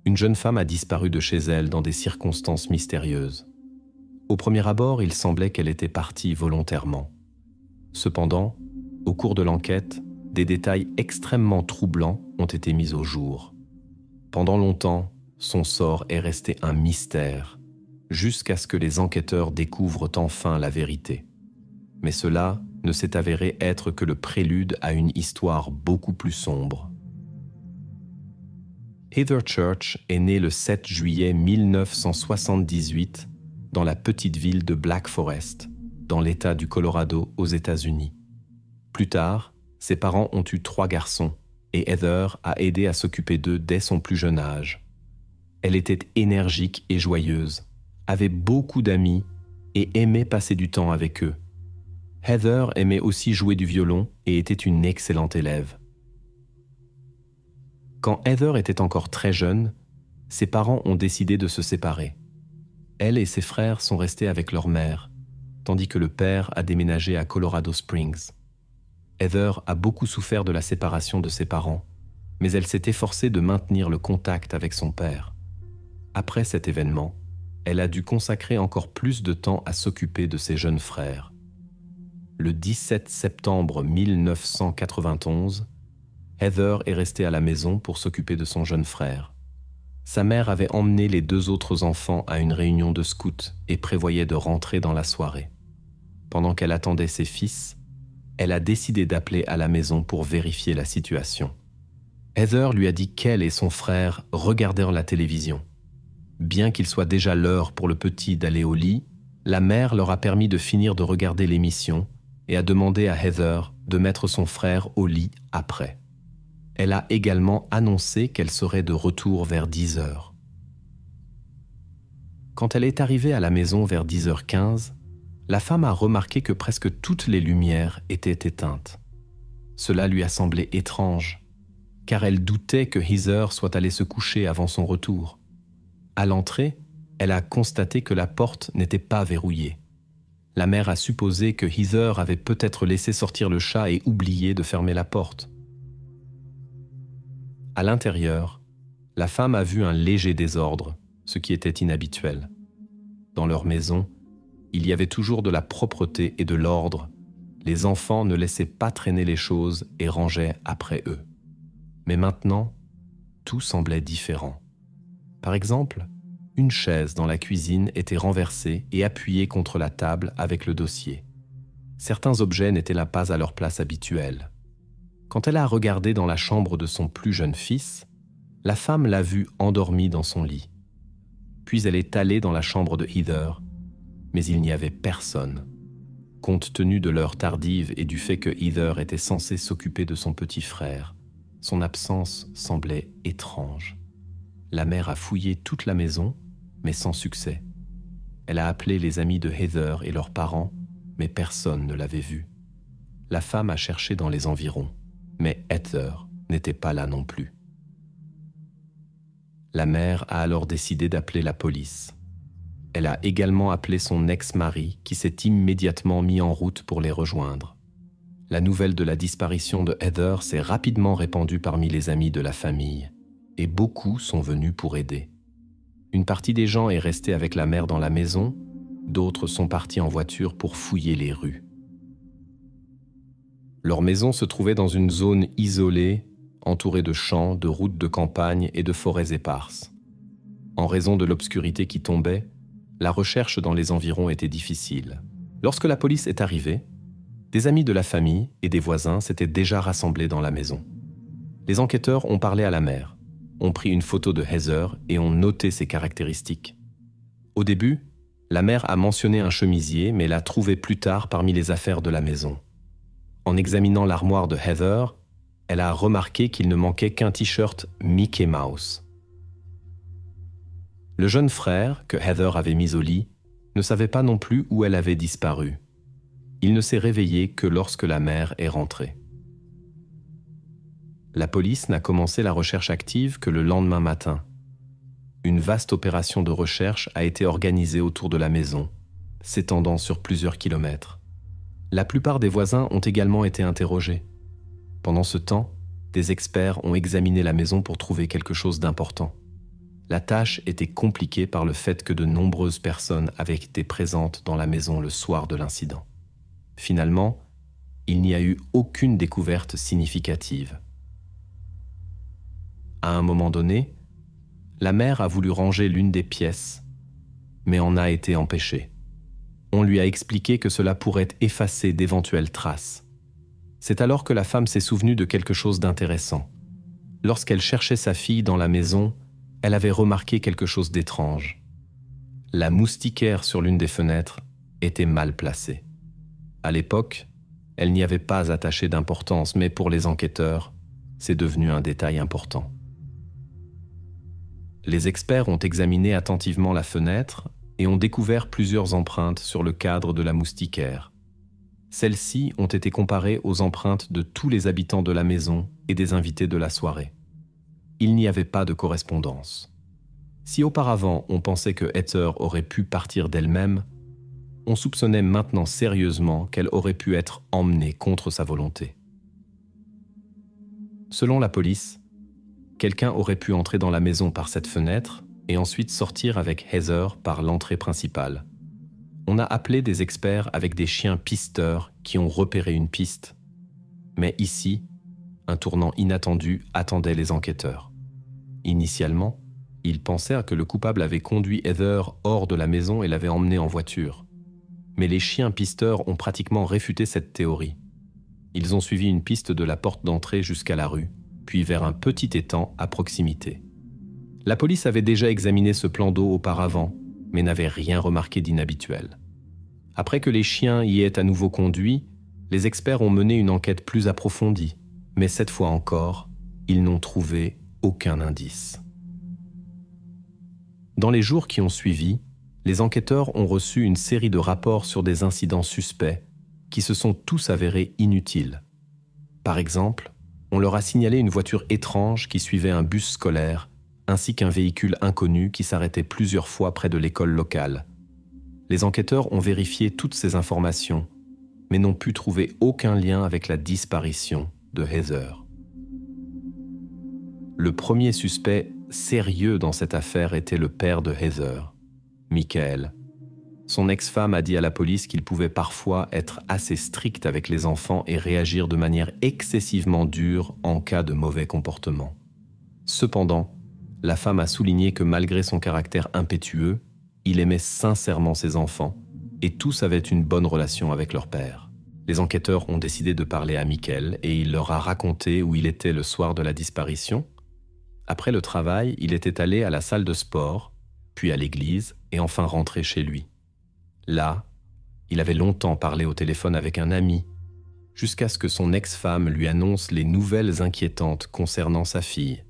Une jeune femme a disparu de chez elle dans des circonstances mystérieuses. Au premier abord, il semblait qu'elle était partie volontairement. Cependant, au cours de l'enquête, des détails extrêmement troublants ont été mis au jour. Pendant longtemps, son sort est resté un mystère, jusqu'à ce que les enquêteurs découvrent enfin la vérité. Mais cela ne s'est avéré être que le prélude à une histoire beaucoup plus sombre. Heather Church est née le 7 juillet 1978 dans la petite ville de Black Forest, dans l'État du Colorado aux États-Unis. Plus tard, ses parents ont eu 3 garçons et Heather a aidé à s'occuper d'eux dès son plus jeune âge. Elle était énergique et joyeuse, avait beaucoup d'amis et aimait passer du temps avec eux. Heather aimait aussi jouer du violon et était une excellente élève. Quand Heather était encore très jeune, ses parents ont décidé de se séparer. Elle et ses frères sont restés avec leur mère, tandis que le père a déménagé à Colorado Springs. Heather a beaucoup souffert de la séparation de ses parents, mais elle s'est efforcée de maintenir le contact avec son père. Après cet événement, elle a dû consacrer encore plus de temps à s'occuper de ses jeunes frères. Le 17 septembre 1991, Heather est restée à la maison pour s'occuper de son jeune frère. Sa mère avait emmené les 2 autres enfants à une réunion de scouts et prévoyait de rentrer dans la soirée. Pendant qu'elle attendait ses fils, elle a décidé d'appeler à la maison pour vérifier la situation. Heather lui a dit qu'elle et son frère regardèrent la télévision. Bien qu'il soit déjà l'heure pour le petit d'aller au lit, la mère leur a permis de finir de regarder l'émission et a demandé à Heather de mettre son frère au lit après. Elle a également annoncé qu'elle serait de retour vers 10 heures. Quand elle est arrivée à la maison vers 10h15, la femme a remarqué que presque toutes les lumières étaient éteintes. Cela lui a semblé étrange, car elle doutait que Heather soit allée se coucher avant son retour. À l'entrée, elle a constaté que la porte n'était pas verrouillée. La mère a supposé que Heather avait peut-être laissé sortir le chat et oublié de fermer la porte. À l'intérieur, la femme a vu un léger désordre, ce qui était inhabituel. Dans leur maison, il y avait toujours de la propreté et de l'ordre. Les enfants ne laissaient pas traîner les choses et rangeaient après eux. Mais maintenant, tout semblait différent. Par exemple, une chaise dans la cuisine était renversée et appuyée contre la table avec le dossier. Certains objets n'étaient là pas à leur place habituelle. Quand elle a regardé dans la chambre de son plus jeune fils, la femme l'a vu endormi dans son lit. Puis elle est allée dans la chambre de Heather, mais il n'y avait personne. Compte tenu de l'heure tardive et du fait que Heather était censée s'occuper de son petit frère, son absence semblait étrange. La mère a fouillé toute la maison, mais sans succès. Elle a appelé les amis de Heather et leurs parents, mais personne ne l'avait vue. La femme a cherché dans les environs, mais Heather n'était pas là non plus. La mère a alors décidé d'appeler la police. Elle a également appelé son ex-mari qui s'est immédiatement mis en route pour les rejoindre. La nouvelle de la disparition de Heather s'est rapidement répandue parmi les amis de la famille et beaucoup sont venus pour aider. Une partie des gens est restée avec la mère dans la maison, d'autres sont partis en voiture pour fouiller les rues. Leur maison se trouvait dans une zone isolée, entourée de champs, de routes de campagne et de forêts éparses. En raison de l'obscurité qui tombait, la recherche dans les environs était difficile. Lorsque la police est arrivée, des amis de la famille et des voisins s'étaient déjà rassemblés dans la maison. Les enquêteurs ont parlé à la mère, ont pris une photo de Heather et ont noté ses caractéristiques. Au début, la mère a mentionné un chemisier, mais l'a trouvé plus tard parmi les affaires de la maison. En examinant l'armoire de Heather, elle a remarqué qu'il ne manquait qu'un t-shirt Mickey Mouse. Le jeune frère, que Heather avait mis au lit, ne savait pas non plus où elle avait disparu. Il ne s'est réveillé que lorsque la mère est rentrée. La police n'a commencé la recherche active que le lendemain matin. Une vaste opération de recherche a été organisée autour de la maison, s'étendant sur plusieurs kilomètres. La plupart des voisins ont également été interrogés. Pendant ce temps, des experts ont examiné la maison pour trouver quelque chose d'important. La tâche était compliquée par le fait que de nombreuses personnes avaient été présentes dans la maison le soir de l'incident. Finalement, il n'y a eu aucune découverte significative. À un moment donné, la mère a voulu ranger l'une des pièces, mais en a été empêchée. On lui a expliqué que cela pourrait effacer d'éventuelles traces. C'est alors que la femme s'est souvenue de quelque chose d'intéressant. Lorsqu'elle cherchait sa fille dans la maison, elle avait remarqué quelque chose d'étrange. La moustiquaire sur l'une des fenêtres était mal placée. À l'époque, elle n'y avait pas attaché d'importance, mais pour les enquêteurs, c'est devenu un détail important. Les experts ont examiné attentivement la fenêtre et ont découvert plusieurs empreintes sur le cadre de la moustiquaire. Celles-ci ont été comparées aux empreintes de tous les habitants de la maison et des invités de la soirée. Il n'y avait pas de correspondance. Si auparavant on pensait que Heather aurait pu partir d'elle-même, on soupçonnait maintenant sérieusement qu'elle aurait pu être emmenée contre sa volonté. Selon la police, quelqu'un aurait pu entrer dans la maison par cette fenêtre et ensuite sortir avec Heather par l'entrée principale. On a appelé des experts avec des chiens pisteurs qui ont repéré une piste. Mais ici, un tournant inattendu attendait les enquêteurs. Initialement, ils pensèrent que le coupable avait conduit Heather hors de la maison et l'avait emmenée en voiture. Mais les chiens pisteurs ont pratiquement réfuté cette théorie. Ils ont suivi une piste de la porte d'entrée jusqu'à la rue, puis vers un petit étang à proximité. La police avait déjà examiné ce plan d'eau auparavant, mais n'avait rien remarqué d'inhabituel. Après que les chiens y aient à nouveau conduit, les experts ont mené une enquête plus approfondie, mais cette fois encore, ils n'ont trouvé aucun indice. Dans les jours qui ont suivi, les enquêteurs ont reçu une série de rapports sur des incidents suspects qui se sont tous avérés inutiles. Par exemple, on leur a signalé une voiture étrange qui suivait un bus scolaire, ainsi qu'un véhicule inconnu qui s'arrêtait plusieurs fois près de l'école locale. Les enquêteurs ont vérifié toutes ces informations, mais n'ont pu trouver aucun lien avec la disparition de Heather. Le premier suspect sérieux dans cette affaire était le père de Heather, Michael. Son ex-femme a dit à la police qu'il pouvait parfois être assez strict avec les enfants et réagir de manière excessivement dure en cas de mauvais comportement. Cependant, la femme a souligné que malgré son caractère impétueux, il aimait sincèrement ses enfants et tous avaient une bonne relation avec leur père. Les enquêteurs ont décidé de parler à Michael et il leur a raconté où il était le soir de la disparition. Après le travail, il était allé à la salle de sport, puis à l'église et enfin rentré chez lui. Là, il avait longtemps parlé au téléphone avec un ami, jusqu'à ce que son ex-femme lui annonce les nouvelles inquiétantes concernant sa fille.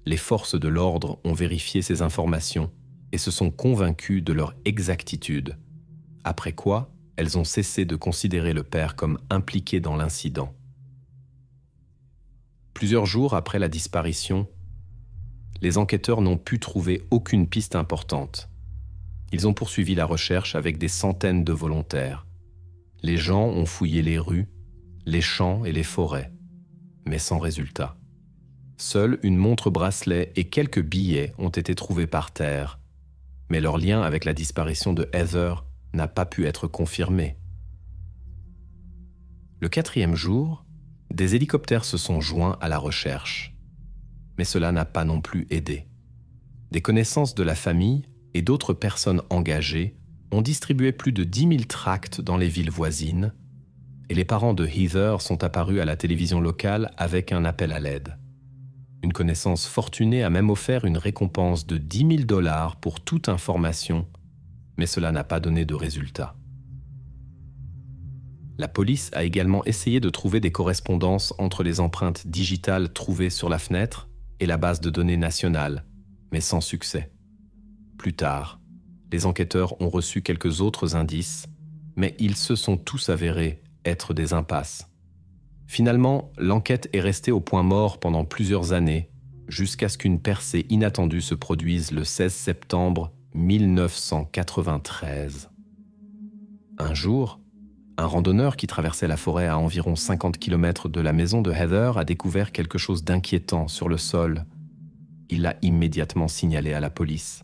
Les forces de l'ordre ont vérifié ces informations et se sont convaincus de leur exactitude, après quoi elles ont cessé de considérer le père comme impliqué dans l'incident. Plusieurs jours après la disparition, les enquêteurs n'ont pu trouver aucune piste importante. Ils ont poursuivi la recherche avec des centaines de volontaires. Les gens ont fouillé les rues, les champs et les forêts, mais sans résultat. Seule une montre-bracelet et quelques billets ont été trouvés par terre, mais leur lien avec la disparition de Heather n'a pas pu être confirmé. Le 4e jour, des hélicoptères se sont joints à la recherche, mais cela n'a pas non plus aidé. Des connaissances de la famille et d'autres personnes engagées ont distribué plus de 10 000 tracts dans les villes voisines, et les parents de Heather sont apparus à la télévision locale avec un appel à l'aide. Une connaissance fortunée a même offert une récompense de 10 000 $ pour toute information, mais cela n'a pas donné de résultat. La police a également essayé de trouver des correspondances entre les empreintes digitales trouvées sur la fenêtre et la base de données nationale, mais sans succès. Plus tard, les enquêteurs ont reçu quelques autres indices, mais ils se sont tous avérés être des impasses. Finalement, l'enquête est restée au point mort pendant plusieurs années, jusqu'à ce qu'une percée inattendue se produise le 16 septembre 1993. Un jour, un randonneur qui traversait la forêt à environ 50 km de la maison de Heather a découvert quelque chose d'inquiétant sur le sol. il l'a immédiatement signalé à la police.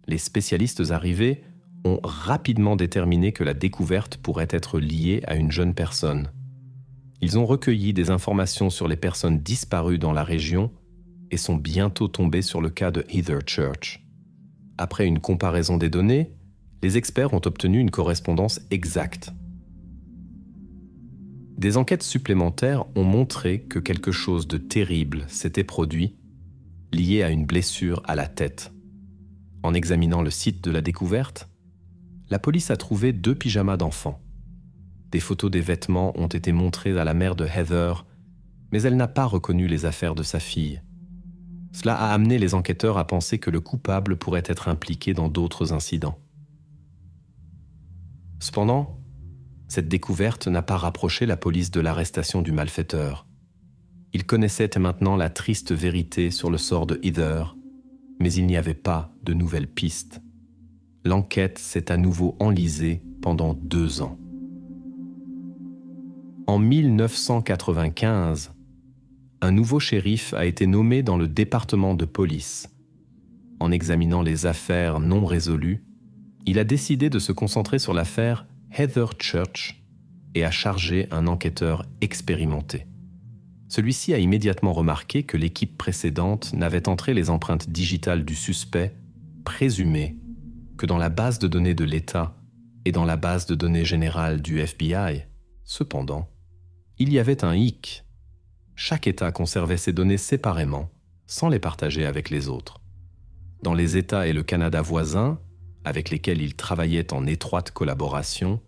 Les spécialistes arrivés ont rapidement déterminé que la découverte pourrait être liée à une jeune personne. Ils ont recueilli des informations sur les personnes disparues dans la région et sont bientôt tombés sur le cas de Heather Church. Après une comparaison des données, les experts ont obtenu une correspondance exacte. Des enquêtes supplémentaires ont montré que quelque chose de terrible s'était produit, lié à une blessure à la tête. En examinant le site de la découverte, la police a trouvé 2 pyjamas d'enfants. Des photos des vêtements ont été montrées à la mère de Heather, mais elle n'a pas reconnu les affaires de sa fille. Cela a amené les enquêteurs à penser que le coupable pourrait être impliqué dans d'autres incidents. Cependant, cette découverte n'a pas rapproché la police de l'arrestation du malfaiteur. Ils connaissaient maintenant la triste vérité sur le sort de Heather, mais il n'y avait pas de nouvelles pistes. L'enquête s'est à nouveau enlisée pendant 2 ans. En 1995, un nouveau shérif a été nommé dans le département de police. En examinant les affaires non résolues, il a décidé de se concentrer sur l'affaire Heather Church et a chargé un enquêteur expérimenté. Celui-ci a immédiatement remarqué que l'équipe précédente n'avait entré les empreintes digitales du suspect, présumé que dans la base de données de l'État et dans la base de données générale du FBI. Cependant, il y avait un hic. Chaque État conservait ses données séparément, sans les partager avec les autres. Dans les États et le Canada voisins, avec lesquels il travaillait en étroite collaboration,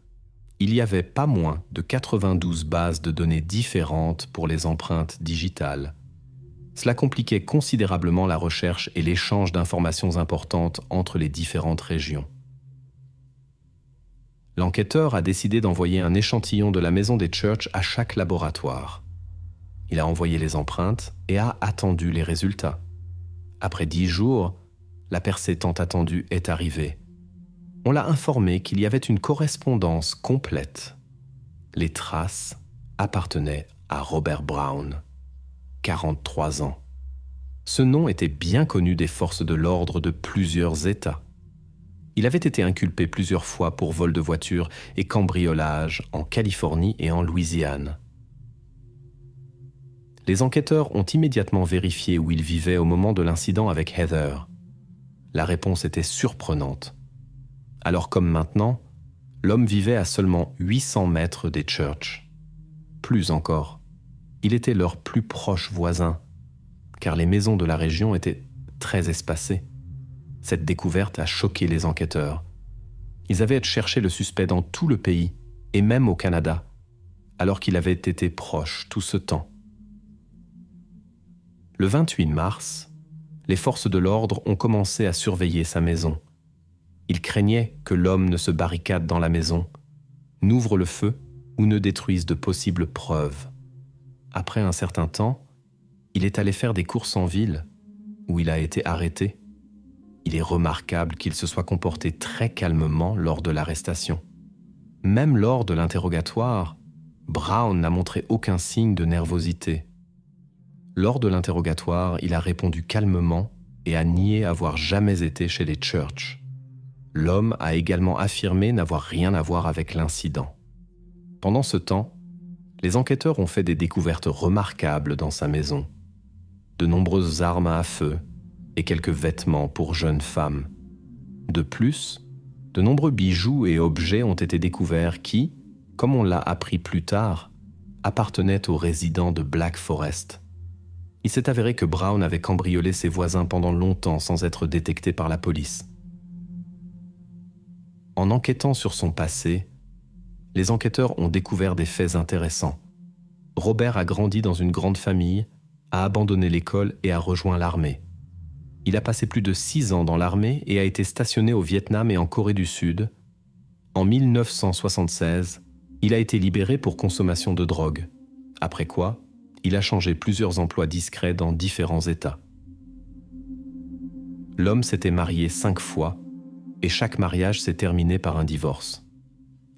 il y avait pas moins de 92 bases de données différentes pour les empreintes digitales. Cela compliquait considérablement la recherche et l'échange d'informations importantes entre les différentes régions. L'enquêteur a décidé d'envoyer un échantillon de la maison des Church à chaque laboratoire. Il a envoyé les empreintes et a attendu les résultats. Après 10 jours, la percée tant attendue est arrivée. On l'a informé qu'il y avait une correspondance complète. Les traces appartenaient à Robert Brown, 43 ans. Ce nom était bien connu des forces de l'ordre de plusieurs États. Il avait été inculpé plusieurs fois pour vol de voiture et cambriolage en Californie et en Louisiane. Les enquêteurs ont immédiatement vérifié où il vivait au moment de l'incident avec Heather. La réponse était surprenante. Alors comme maintenant, l'homme vivait à seulement 800 mètres des Church. Plus encore, il était leur plus proche voisin, car les maisons de la région étaient très espacées. Cette découverte a choqué les enquêteurs. Ils avaient cherché le suspect dans tout le pays, et même au Canada, alors qu'il avait été proche tout ce temps. Le 28 mars, les forces de l'ordre ont commencé à surveiller sa maison. Ils craignaient que l'homme ne se barricade dans la maison, n'ouvre le feu ou ne détruise de possibles preuves. Après un certain temps, il est allé faire des courses en ville, où il a été arrêté. Il est remarquable qu'il se soit comporté très calmement lors de l'arrestation. Même lors de l'interrogatoire, Brown n'a montré aucun signe de nervosité. Lors de l'interrogatoire, il a répondu calmement et a nié avoir jamais été chez les Church. L'homme a également affirmé n'avoir rien à voir avec l'incident. Pendant ce temps, les enquêteurs ont fait des découvertes remarquables dans sa maison. De nombreuses armes à feu et quelques vêtements pour jeunes femmes. De plus, de nombreux bijoux et objets ont été découverts qui, comme on l'a appris plus tard, appartenaient aux résidents de Black Forest. Il s'est avéré que Brown avait cambriolé ses voisins pendant longtemps sans être détecté par la police. En enquêtant sur son passé, les enquêteurs ont découvert des faits intéressants. Robert a grandi dans une grande famille, a abandonné l'école et a rejoint l'armée. Il a passé plus de 6 ans dans l'armée et a été stationné au Vietnam et en Corée du Sud. En 1976, il a été libéré pour consommation de drogue, après quoi il a changé plusieurs emplois discrets dans différents États. L'homme s'était marié 5 fois et chaque mariage s'est terminé par un divorce.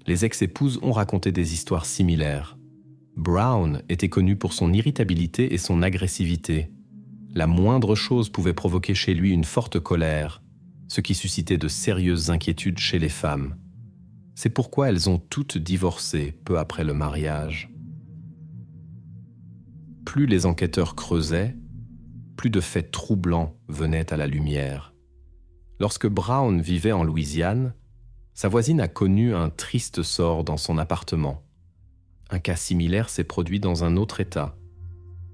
Les ex-épouses ont raconté des histoires similaires. Brown était connu pour son irritabilité et son agressivité. La moindre chose pouvait provoquer chez lui une forte colère, ce qui suscitait de sérieuses inquiétudes chez les femmes. C'est pourquoi elles ont toutes divorcé peu après le mariage. Plus les enquêteurs creusaient, plus de faits troublants venaient à la lumière. Lorsque Brown vivait en Louisiane, sa voisine a connu un triste sort dans son appartement. Un cas similaire s'est produit dans un autre État.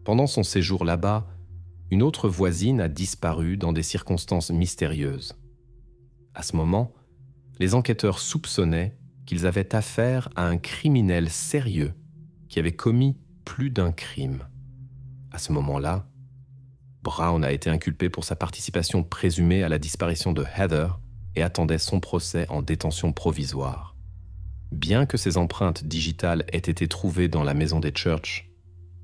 Pendant son séjour là-bas, une autre voisine a disparu dans des circonstances mystérieuses. À ce moment, les enquêteurs soupçonnaient qu'ils avaient affaire à un criminel sérieux qui avait commis plus d'un crime. À ce moment-là, Brown a été inculpé pour sa participation présumée à la disparition de Heather et attendait son procès en détention provisoire. Bien que ses empreintes digitales aient été trouvées dans la maison des Church,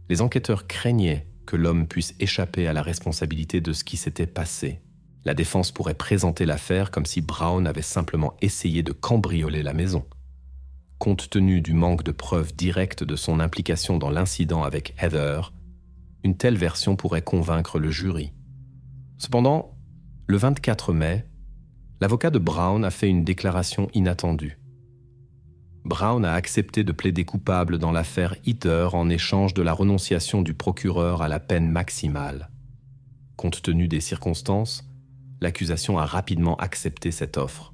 les enquêteurs craignaient que l'homme puisse échapper à la responsabilité de ce qui s'était passé. La défense pourrait présenter l'affaire comme si Brown avait simplement essayé de cambrioler la maison. Compte tenu du manque de preuves directes de son implication dans l'incident avec Heather, une telle version pourrait convaincre le jury. Cependant, le 24 mai, l'avocat de Brown a fait une déclaration inattendue. Brown a accepté de plaider coupable dans l'affaire Heather en échange de la renonciation du procureur à la peine maximale. Compte tenu des circonstances, l'accusation a rapidement accepté cette offre.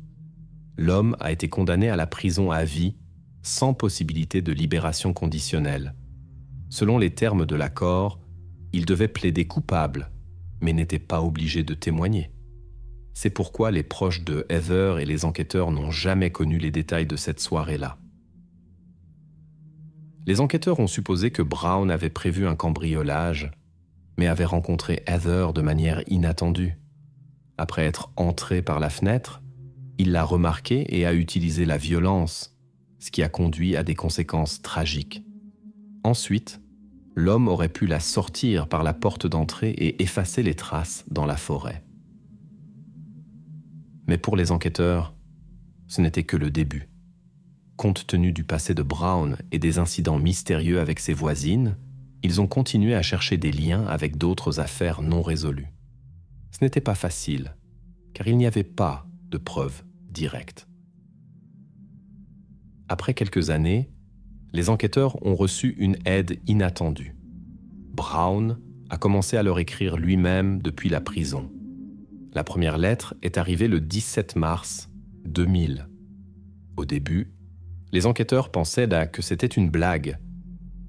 L'homme a été condamné à la prison à vie, sans possibilité de libération conditionnelle. Selon les termes de l'accord, il devait plaider coupable, mais n'était pas obligé de témoigner. C'est pourquoi les proches de Heather et les enquêteurs n'ont jamais connu les détails de cette soirée-là. Les enquêteurs ont supposé que Brown avait prévu un cambriolage, mais avait rencontré Heather de manière inattendue. Après être entré par la fenêtre, il l'a remarquée et a utilisé la violence, ce qui a conduit à des conséquences tragiques. Ensuite, l'homme aurait pu la sortir par la porte d'entrée et effacer les traces dans la forêt. Mais pour les enquêteurs, ce n'était que le début. Compte tenu du passé de Brown et des incidents mystérieux avec ses voisines, ils ont continué à chercher des liens avec d'autres affaires non résolues. Ce n'était pas facile, car il n'y avait pas de preuves directes. Après quelques années, les enquêteurs ont reçu une aide inattendue. Brown a commencé à leur écrire lui-même depuis la prison. La première lettre est arrivée le 17 mars 2000. Au début, les enquêteurs pensaient que c'était une blague.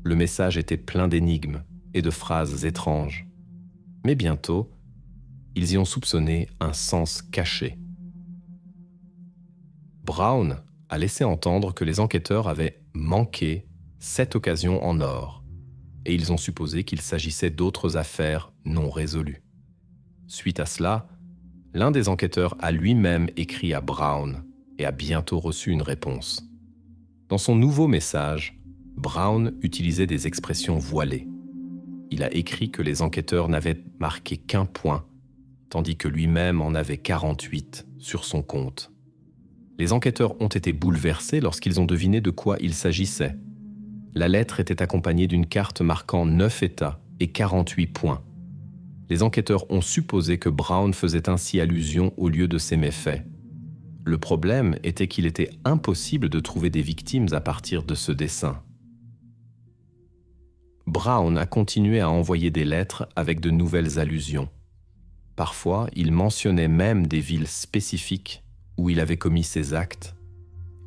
Le message était plein d'énigmes et de phrases étranges. Mais bientôt, ils y ont soupçonné un sens caché. Brown a laissé entendre que les enquêteurs avaient manqué cette occasion en or, et ils ont supposé qu'il s'agissait d'autres affaires non résolues. Suite à cela, l'un des enquêteurs a lui-même écrit à Brown et a bientôt reçu une réponse. Dans son nouveau message, Brown utilisait des expressions voilées. Il a écrit que les enquêteurs n'avaient marqué qu'un point, tandis que lui-même en avait 48 sur son compte. Les enquêteurs ont été bouleversés lorsqu'ils ont deviné de quoi il s'agissait. La lettre était accompagnée d'une carte marquant 9 États et 48 points. Les enquêteurs ont supposé que Brown faisait ainsi allusion au lieu de ses méfaits. Le problème était qu'il était impossible de trouver des victimes à partir de ce dessin. Brown a continué à envoyer des lettres avec de nouvelles allusions. Parfois, il mentionnait même des villes spécifiques où il avait commis ses actes,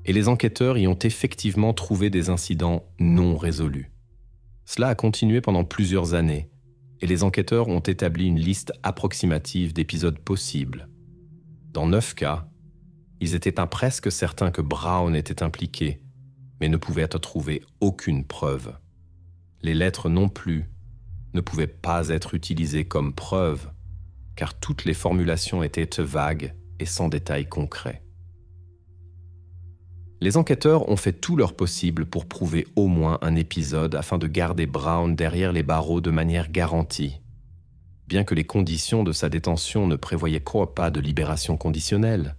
et les enquêteurs y ont effectivement trouvé des incidents non résolus. Cela a continué pendant plusieurs années, et les enquêteurs ont établi une liste approximative d'épisodes possibles. Dans 9 cas, ils étaient presque certains que Brown était impliqué, mais ne pouvaient trouver aucune preuve. Les lettres non plus ne pouvaient pas être utilisées comme preuve, car toutes les formulations étaient vagues et sans détails concrets. Les enquêteurs ont fait tout leur possible pour prouver au moins un épisode afin de garder Brown derrière les barreaux de manière garantie. Bien que les conditions de sa détention ne prévoyaient pas de libération conditionnelle,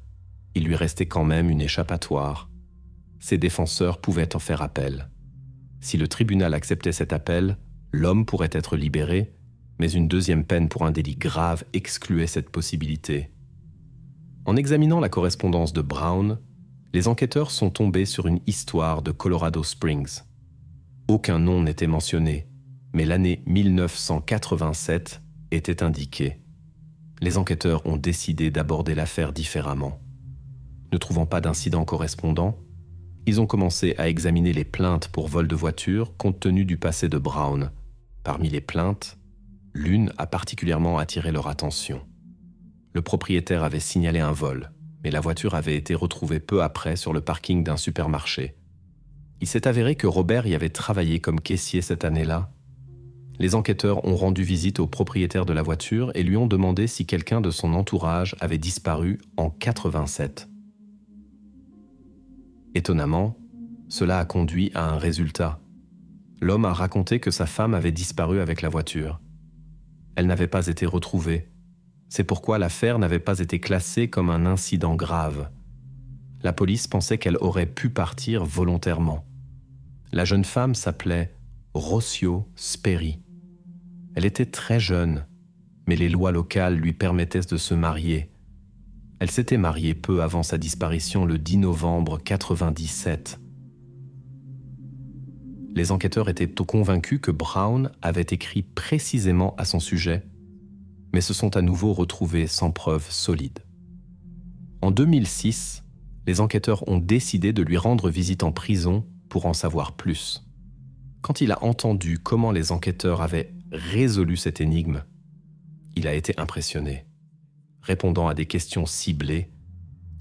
il lui restait quand même une échappatoire. Ses défenseurs pouvaient en faire appel. Si le tribunal acceptait cet appel, l'homme pourrait être libéré, Mais une deuxième peine pour un délit grave excluait cette possibilité. En examinant la correspondance de Brown, les enquêteurs sont tombés sur une histoire de Colorado Springs. Aucun nom n'était mentionné, mais l'année 1987 était indiquée. Les enquêteurs ont décidé d'aborder l'affaire différemment. Ne trouvant pas d'incident correspondant, ils ont commencé à examiner les plaintes pour vol de voiture compte tenu du passé de Brown. Parmi les plaintes, l'une a particulièrement attiré leur attention. Le propriétaire avait signalé un vol, mais la voiture avait été retrouvée peu après sur le parking d'un supermarché. Il s'est avéré que Robert y avait travaillé comme caissier cette année-là. Les enquêteurs ont rendu visite au propriétaire de la voiture et lui ont demandé si quelqu'un de son entourage avait disparu en 87. Étonnamment, cela a conduit à un résultat. L'homme a raconté que sa femme avait disparu avec la voiture. Elle n'avait pas été retrouvée. C'est pourquoi l'affaire n'avait pas été classée comme un incident grave. La police pensait qu'elle aurait pu partir volontairement. La jeune femme s'appelait Rocio Sperry. Elle était très jeune, mais les lois locales lui permettaient de se marier. Elle s'était mariée peu avant sa disparition le 10 novembre 1997. Les enquêteurs étaient convaincus que Brown avait écrit précisément à son sujet, mais se sont à nouveau retrouvés sans preuve solide. En 2006, les enquêteurs ont décidé de lui rendre visite en prison pour en savoir plus. Quand il a entendu comment les enquêteurs avaient résolu cette énigme, il a été impressionné. Répondant à des questions ciblées,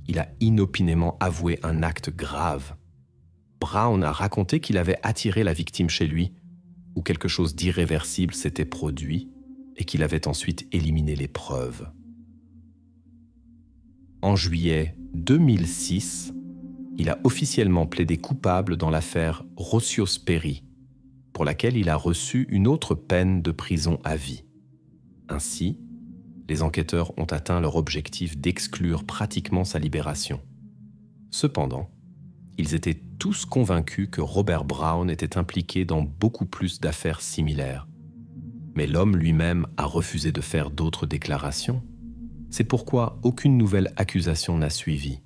il a inopinément avoué un acte grave. Brown a raconté qu'il avait attiré la victime chez lui, où quelque chose d'irréversible s'était produit, et qu'il avait ensuite éliminé les preuves. En juillet 2006, il a officiellement plaidé coupable dans l'affaire Rocio Sperry, pour laquelle il a reçu une autre peine de prison à vie. Ainsi, les enquêteurs ont atteint leur objectif d'exclure pratiquement sa libération. Cependant, ils étaient tous convaincus que Robert Brown était impliqué dans beaucoup plus d'affaires similaires. Mais l'homme lui-même a refusé de faire d'autres déclarations. C'est pourquoi aucune nouvelle accusation n'a suivi.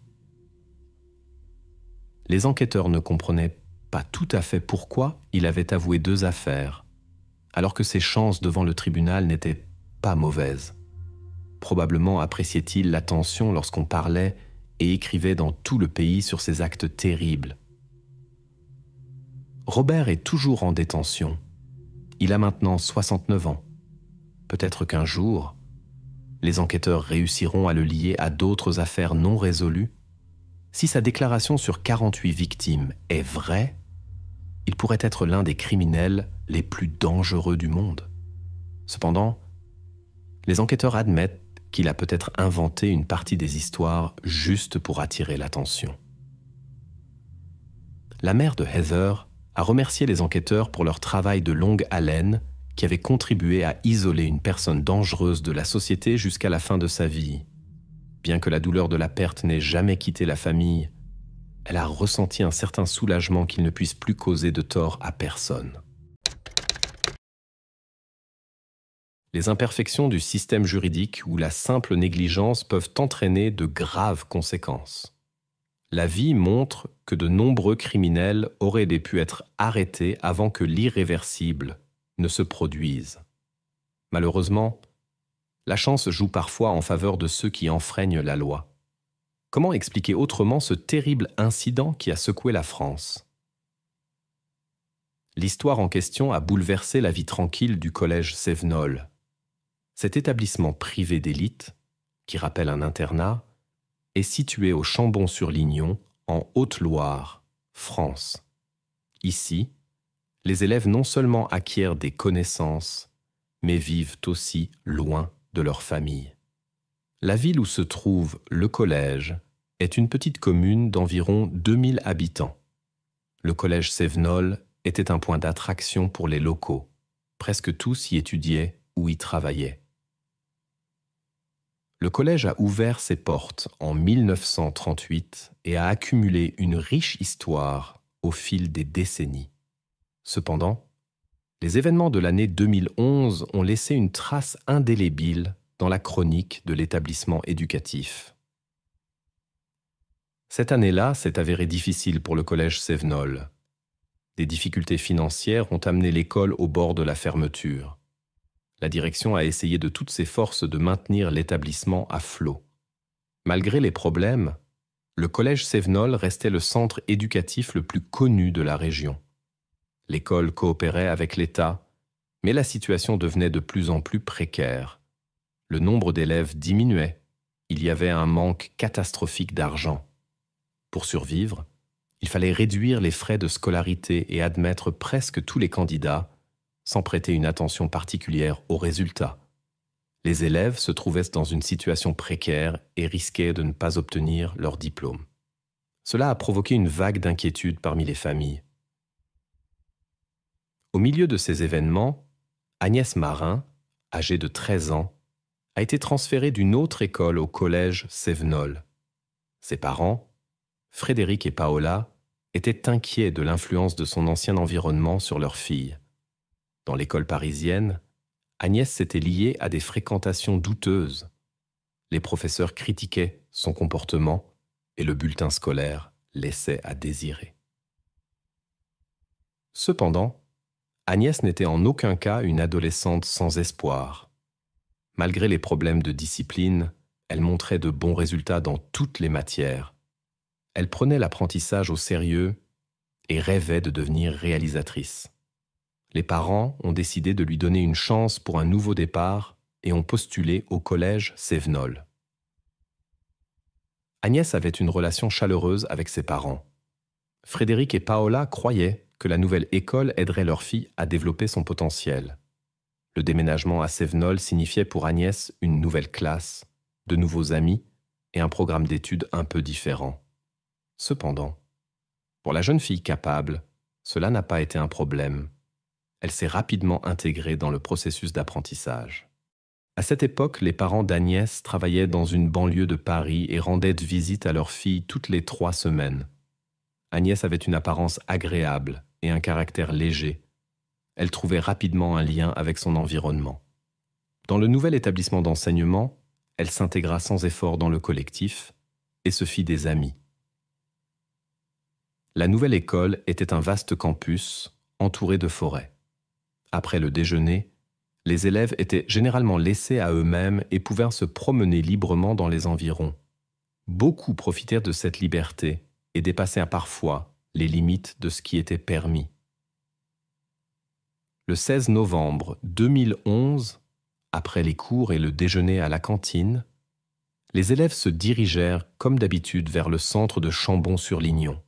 Les enquêteurs ne comprenaient pas tout à fait pourquoi il avait avoué 2 affaires, alors que ses chances devant le tribunal n'étaient pas mauvaises. Probablement appréciait-il l'attention lorsqu'on parlait et écrivait dans tout le pays sur ces actes terribles. Robert est toujours en détention. Il a maintenant 69 ans. Peut-être qu'un jour, les enquêteurs réussiront à le lier à d'autres affaires non résolues. Si sa déclaration sur 48 victimes est vraie, il pourrait être l'un des criminels les plus dangereux du monde. Cependant, les enquêteurs admettent qu'il a peut-être inventé une partie des histoires juste pour attirer l'attention. La mère de Heather a remercié les enquêteurs pour leur travail de longue haleine qui avait contribué à isoler une personne dangereuse de la société jusqu'à la fin de sa vie. Bien que la douleur de la perte n'ait jamais quitté la famille, elle a ressenti un certain soulagement qu'il ne puisse plus causer de tort à personne. Les imperfections du système juridique ou la simple négligence peuvent entraîner de graves conséquences. La vie montre que de nombreux criminels auraient pu être arrêtés avant que l'irréversible ne se produise. Malheureusement, la chance joue parfois en faveur de ceux qui enfreignent la loi. Comment expliquer autrement ce terrible incident qui a secoué la France ? L'histoire en question a bouleversé la vie tranquille du collège Sévenol. Cet établissement privé d'élite, qui rappelle un internat, est situé au Chambon-sur-Lignon, en Haute-Loire, France. Ici, les élèves non seulement acquièrent des connaissances, mais vivent aussi loin de leur famille. La ville où se trouve le collège est une petite commune d'environ 2000 habitants. Le collège Sévenol était un point d'attraction pour les locaux. Presque tous y étudiaient ou y travaillaient. Le collège a ouvert ses portes en 1938 et a accumulé une riche histoire au fil des décennies. Cependant, Les événements de l'année 2011 ont laissé une trace indélébile dans la chronique de l'établissement éducatif. Cette année-là s'est avérée difficile pour le collège Sevenol. Des difficultés financières ont amené l'école au bord de la fermeture. La direction a essayé de toutes ses forces de maintenir l'établissement à flot. Malgré les problèmes, le collège Sevenol restait le centre éducatif le plus connu de la région. L'école coopérait avec l'État, mais la situation devenait de plus en plus précaire. Le nombre d'élèves diminuait. Il y avait un manque catastrophique d'argent. Pour survivre, il fallait réduire les frais de scolarité et admettre presque tous les candidats, sans prêter une attention particulière aux résultats. Les élèves se trouvaient dans une situation précaire et risquaient de ne pas obtenir leur diplôme. Cela a provoqué une vague d'inquiétude parmi les familles. Au milieu de ces événements, Agnès Marin, âgée de 13 ans, a été transférée d'une autre école au collège Sevenol. Ses parents, Frédéric et Paola, étaient inquiets de l'influence de son ancien environnement sur leur fille. Dans l'école parisienne, Agnès s'était liée à des fréquentations douteuses. Les professeurs critiquaient son comportement et le bulletin scolaire laissait à désirer. Cependant, Agnès n'était en aucun cas une adolescente sans espoir. Malgré les problèmes de discipline, elle montrait de bons résultats dans toutes les matières. Elle prenait l'apprentissage au sérieux et rêvait de devenir réalisatrice. Les parents ont décidé de lui donner une chance pour un nouveau départ et ont postulé au collège Sevenol. Agnès avait une relation chaleureuse avec ses parents. Frédéric et Paola croyaient que la nouvelle école aiderait leur fille à développer son potentiel. Le déménagement à Sevenol signifiait pour Agnès une nouvelle classe, de nouveaux amis et un programme d'études un peu différent. Cependant, pour la jeune fille capable, cela n'a pas été un problème. Elle s'est rapidement intégrée dans le processus d'apprentissage. À cette époque, les parents d'Agnès travaillaient dans une banlieue de Paris et rendaient visite à leur fille toutes les 3 semaines. Agnès avait une apparence agréable et un caractère léger. Elle trouvait rapidement un lien avec son environnement. Dans le nouvel établissement d'enseignement, elle s'intégra sans effort dans le collectif et se fit des amis. La nouvelle école était un vaste campus entouré de forêts. Après le déjeuner, les élèves étaient généralement laissés à eux-mêmes et pouvaient se promener librement dans les environs. Beaucoup profitèrent de cette liberté et dépassèrent parfois les limites de ce qui était permis. Le 16 novembre 2011, après les cours et le déjeuner à la cantine, les élèves se dirigèrent comme d'habitude vers le centre de Chambon-sur-Lignon,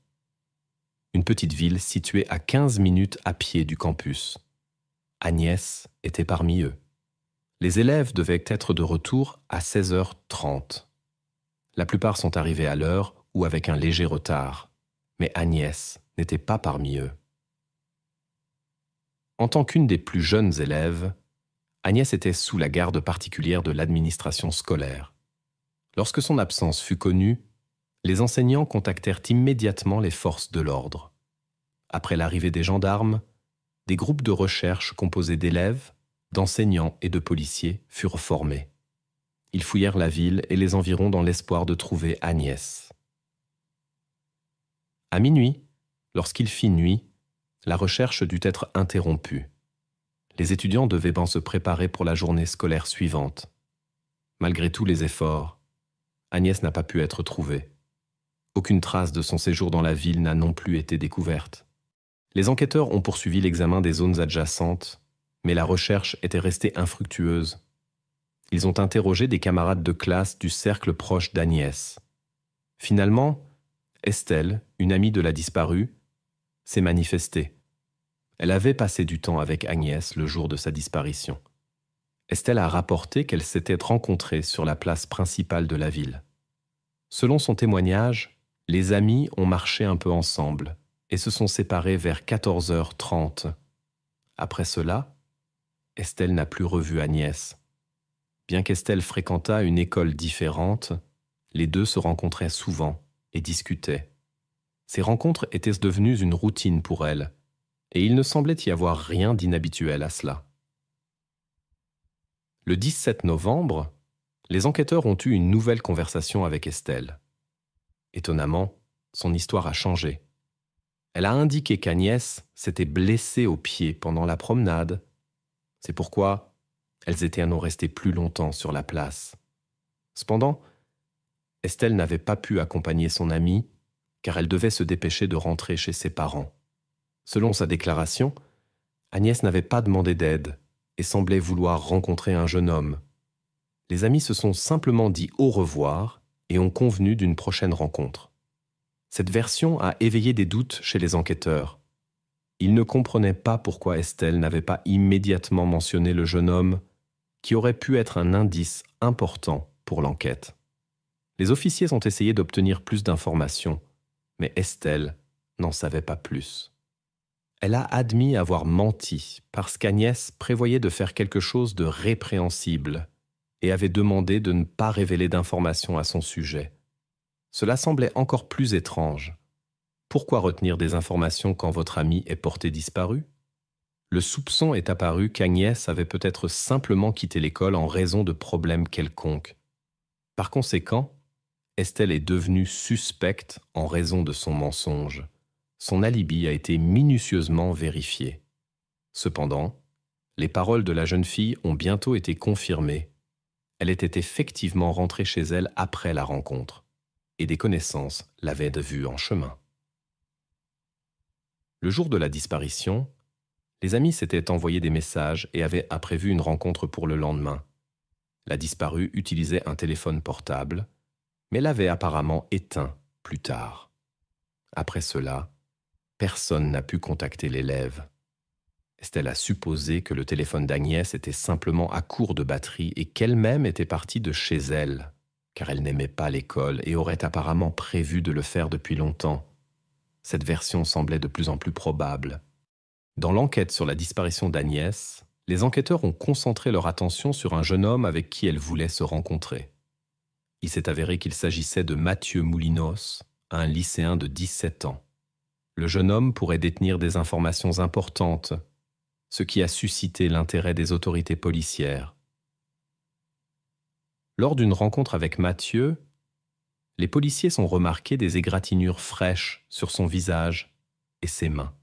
une petite ville située à 15 minutes à pied du campus. Agnès était parmi eux. Les élèves devaient être de retour à 16h30. La plupart sont arrivés à l'heure ou avec un léger retard, mais Agnès n'était pas parmi eux. En tant qu'une des plus jeunes élèves, Agnès était sous la garde particulière de l'administration scolaire. Lorsque son absence fut connue, les enseignants contactèrent immédiatement les forces de l'ordre. Après l'arrivée des gendarmes, des groupes de recherche composés d'élèves, d'enseignants et de policiers furent formés. Ils fouillèrent la ville et les environs dans l'espoir de trouver Agnès. À minuit, lorsqu'il fit nuit, la recherche dut être interrompue. Les étudiants devaient se préparer pour la journée scolaire suivante. Malgré tous les efforts, Agnès n'a pas pu être trouvée. Aucune trace de son séjour dans la ville n'a non plus été découverte. Les enquêteurs ont poursuivi l'examen des zones adjacentes, mais la recherche était restée infructueuse. Ils ont interrogé des camarades de classe du cercle proche d'Agnès. Finalement, Estelle, une amie de la disparue, s'est manifestée. Elle avait passé du temps avec Agnès le jour de sa disparition. Estelle a rapporté qu'elle s'était rencontrée sur la place principale de la ville. Selon son témoignage, les amis ont marché un peu ensemble et se sont séparés vers 14h30. Après cela, Estelle n'a plus revu Agnès. Bien qu'Estelle fréquentât une école différente, les deux se rencontraient souvent et discutaient. Ces rencontres étaient devenues une routine pour elle. et il ne semblait y avoir rien d'inhabituel à cela. Le 17 novembre, les enquêteurs ont eu une nouvelle conversation avec Estelle. Étonnamment, son histoire a changé. Elle a indiqué qu'Agnès s'était blessée au pied pendant la promenade. C'est pourquoi elles étaient à non rester plus longtemps sur la place. Cependant, Estelle n'avait pas pu accompagner son amie car elle devait se dépêcher de rentrer chez ses parents. Selon sa déclaration, Agnès n'avait pas demandé d'aide et semblait vouloir rencontrer un jeune homme. Les amis se sont simplement dit au revoir et ont convenu d'une prochaine rencontre. Cette version a éveillé des doutes chez les enquêteurs. Ils ne comprenaient pas pourquoi Estelle n'avait pas immédiatement mentionné le jeune homme qui aurait pu être un indice important pour l'enquête. Les officiers ont essayé d'obtenir plus d'informations, mais Estelle n'en savait pas plus. Elle a admis avoir menti parce qu'Agnès prévoyait de faire quelque chose de répréhensible et avait demandé de ne pas révéler d'informations à son sujet. Cela semblait encore plus étrange. Pourquoi retenir des informations quand votre ami est porté disparu ? Le soupçon est apparu qu'Agnès avait peut-être simplement quitté l'école en raison de problèmes quelconques. Par conséquent, Estelle est devenue suspecte en raison de son mensonge. Son alibi a été minutieusement vérifié. Cependant, les paroles de la jeune fille ont bientôt été confirmées. Elle était effectivement rentrée chez elle après la rencontre, et des connaissances l'avaient vue en chemin. Le jour de la disparition, les amis s'étaient envoyé des messages et avaient prévu une rencontre pour le lendemain. La disparue utilisait un téléphone portable, mais l'avait apparemment éteint plus tard. Après cela, personne n'a pu contacter l'élève. Estelle a supposé que le téléphone d'Agnès était simplement à court de batterie et qu'elle-même était partie de chez elle, car elle n'aimait pas l'école et aurait apparemment prévu de le faire depuis longtemps. Cette version semblait de plus en plus probable. Dans l'enquête sur la disparition d'Agnès, les enquêteurs ont concentré leur attention sur un jeune homme avec qui elle voulait se rencontrer. Il s'est avéré qu'il s'agissait de Mathieu Moulinos, un lycéen de 17 ans. Le jeune homme pourrait détenir des informations importantes, ce qui a suscité l'intérêt des autorités policières. Lors d'une rencontre avec Mathieu, les policiers ont remarqué des égratignures fraîches sur son visage et ses mains.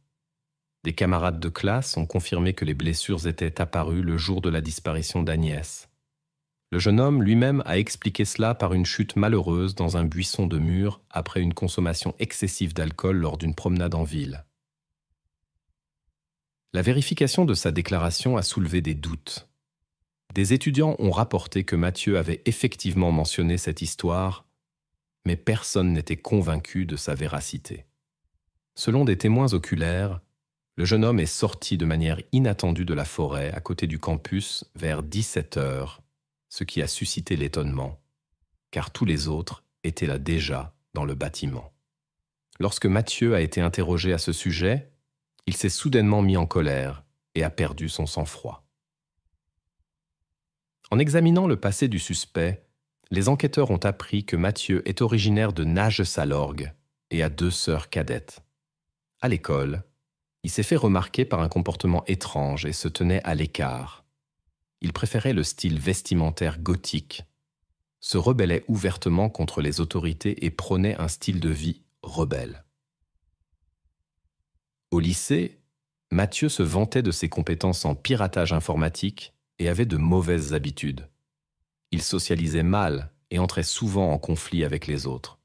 Des camarades de classe ont confirmé que les blessures étaient apparues le jour de la disparition d'Agnès. Le jeune homme lui-même a expliqué cela par une chute malheureuse dans un buisson de mur après une consommation excessive d'alcool lors d'une promenade en ville. La vérification de sa déclaration a soulevé des doutes. Des étudiants ont rapporté que Mathieu avait effectivement mentionné cette histoire, mais personne n'était convaincu de sa véracité. Selon des témoins oculaires, le jeune homme est sorti de manière inattendue de la forêt à côté du campus vers 17 heures, ce qui a suscité l'étonnement, car tous les autres étaient là déjà dans le bâtiment. Lorsque Mathieu a été interrogé à ce sujet, il s'est soudainement mis en colère et a perdu son sang-froid. En examinant le passé du suspect, les enquêteurs ont appris que Mathieu est originaire de Nages-Salorgue et a 2 sœurs cadettes. À l'école, il s'est fait remarquer par un comportement étrange et se tenait à l'écart. Il préférait le style vestimentaire gothique, se rebellait ouvertement contre les autorités et prônait un style de vie rebelle. Au lycée, Mathieu se vantait de ses compétences en piratage informatique et avait de mauvaises habitudes. Il socialisait mal et entrait souvent en conflit avec les autres.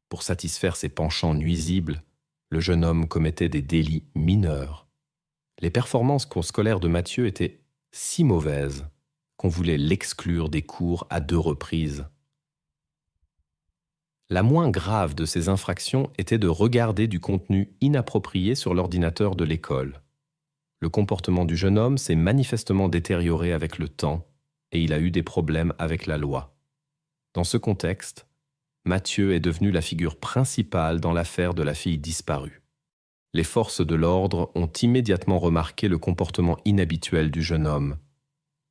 Pour satisfaire ses penchants nuisibles, le jeune homme commettait des délits mineurs. Les performances scolaires de Mathieu étaient si mauvaises qu'on voulait l'exclure des cours à 2 reprises. La moins grave de ces infractions était de regarder du contenu inapproprié sur l'ordinateur de l'école. Le comportement du jeune homme s'est manifestement détérioré avec le temps et il a eu des problèmes avec la loi. Dans ce contexte, Mathieu est devenu la figure principale dans l'affaire de la fille disparue. Les forces de l'ordre ont immédiatement remarqué le comportement inhabituel du jeune homme.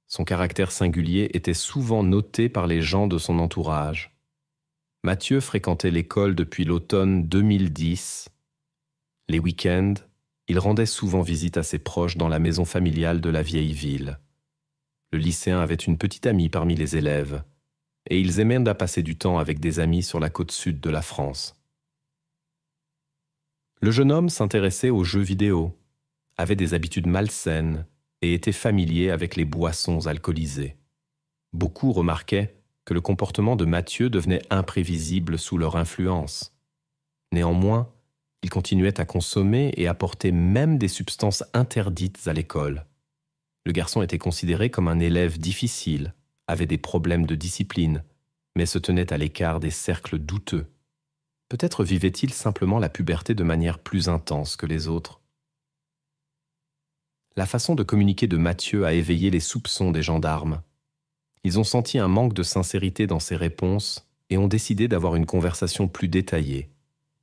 Son caractère singulier était souvent noté par les gens de son entourage. Mathieu fréquentait l'école depuis l'automne 2010. Les week-ends, Il rendait souvent visite à ses proches dans la maison familiale de la vieille ville. Le lycéen avait une petite amie parmi les élèves, et ils aimaient à passer du temps avec des amis sur la côte sud de la France. Le jeune homme s'intéressait aux jeux vidéo, avait des habitudes malsaines et était familier avec les boissons alcoolisées. Beaucoup remarquaient que le comportement de Mathieu devenait imprévisible sous leur influence. Néanmoins, il continuait à consommer et apportait même des substances interdites à l'école. Le garçon était considéré comme un élève difficile, avait des problèmes de discipline, mais se tenait à l'écart des cercles douteux. Peut-être vivait-il simplement la puberté de manière plus intense que les autres. La façon de communiquer de Mathieu a éveillé les soupçons des gendarmes. Ils ont senti un manque de sincérité dans ses réponses et ont décidé d'avoir une conversation plus détaillée,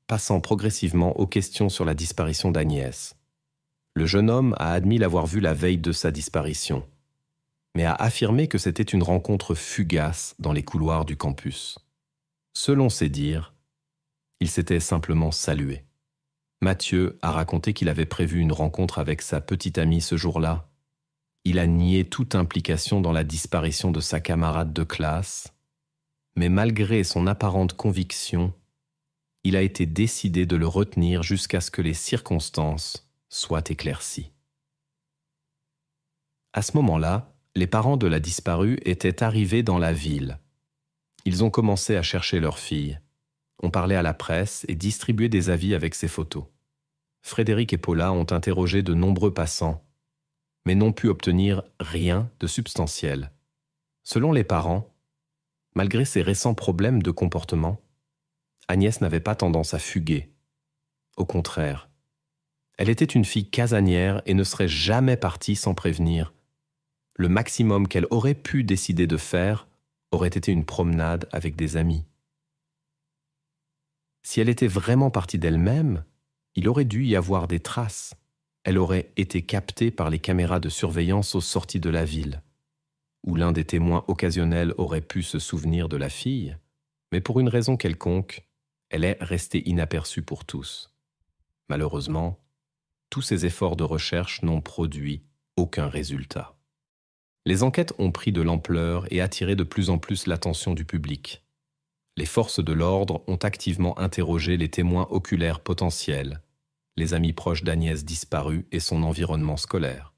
passant progressivement aux questions sur la disparition d'Agnès. Le jeune homme a admis l'avoir vue la veille de sa disparition, mais a affirmé que c'était une rencontre fugace dans les couloirs du campus. Selon ses dires, ils s'étaient simplement salués. Mathieu a raconté qu'il avait prévu une rencontre avec sa petite amie ce jour-là. Il a nié toute implication dans la disparition de sa camarade de classe, mais malgré son apparente conviction, il a été décidé de le retenir jusqu'à ce que les circonstances soient éclaircies. À ce moment-là, les parents de la disparue étaient arrivés dans la ville. Ils ont commencé à chercher leur fille. On parlait à la presse et distribuait des avis avec ses photos. Frédéric et Paula ont interrogé de nombreux passants, mais n'ont pu obtenir rien de substantiel. Selon les parents, malgré ses récents problèmes de comportement, Agnès n'avait pas tendance à fuguer. Au contraire, elle était une fille casanière et ne serait jamais partie sans prévenir. Le maximum qu'elle aurait pu décider de faire aurait été une promenade avec des amis. Si elle était vraiment partie d'elle-même, il aurait dû y avoir des traces. Elle aurait été captée par les caméras de surveillance aux sorties de la ville, où l'un des témoins occasionnels aurait pu se souvenir de la fille, mais pour une raison quelconque, elle est restée inaperçue pour tous. Malheureusement, tous ces efforts de recherche n'ont produit aucun résultat. Les enquêtes ont pris de l'ampleur et attiré de plus en plus l'attention du public. Les forces de l'ordre ont activement interrogé les témoins oculaires potentiels, les amis proches d'Agnès disparue et son environnement scolaire.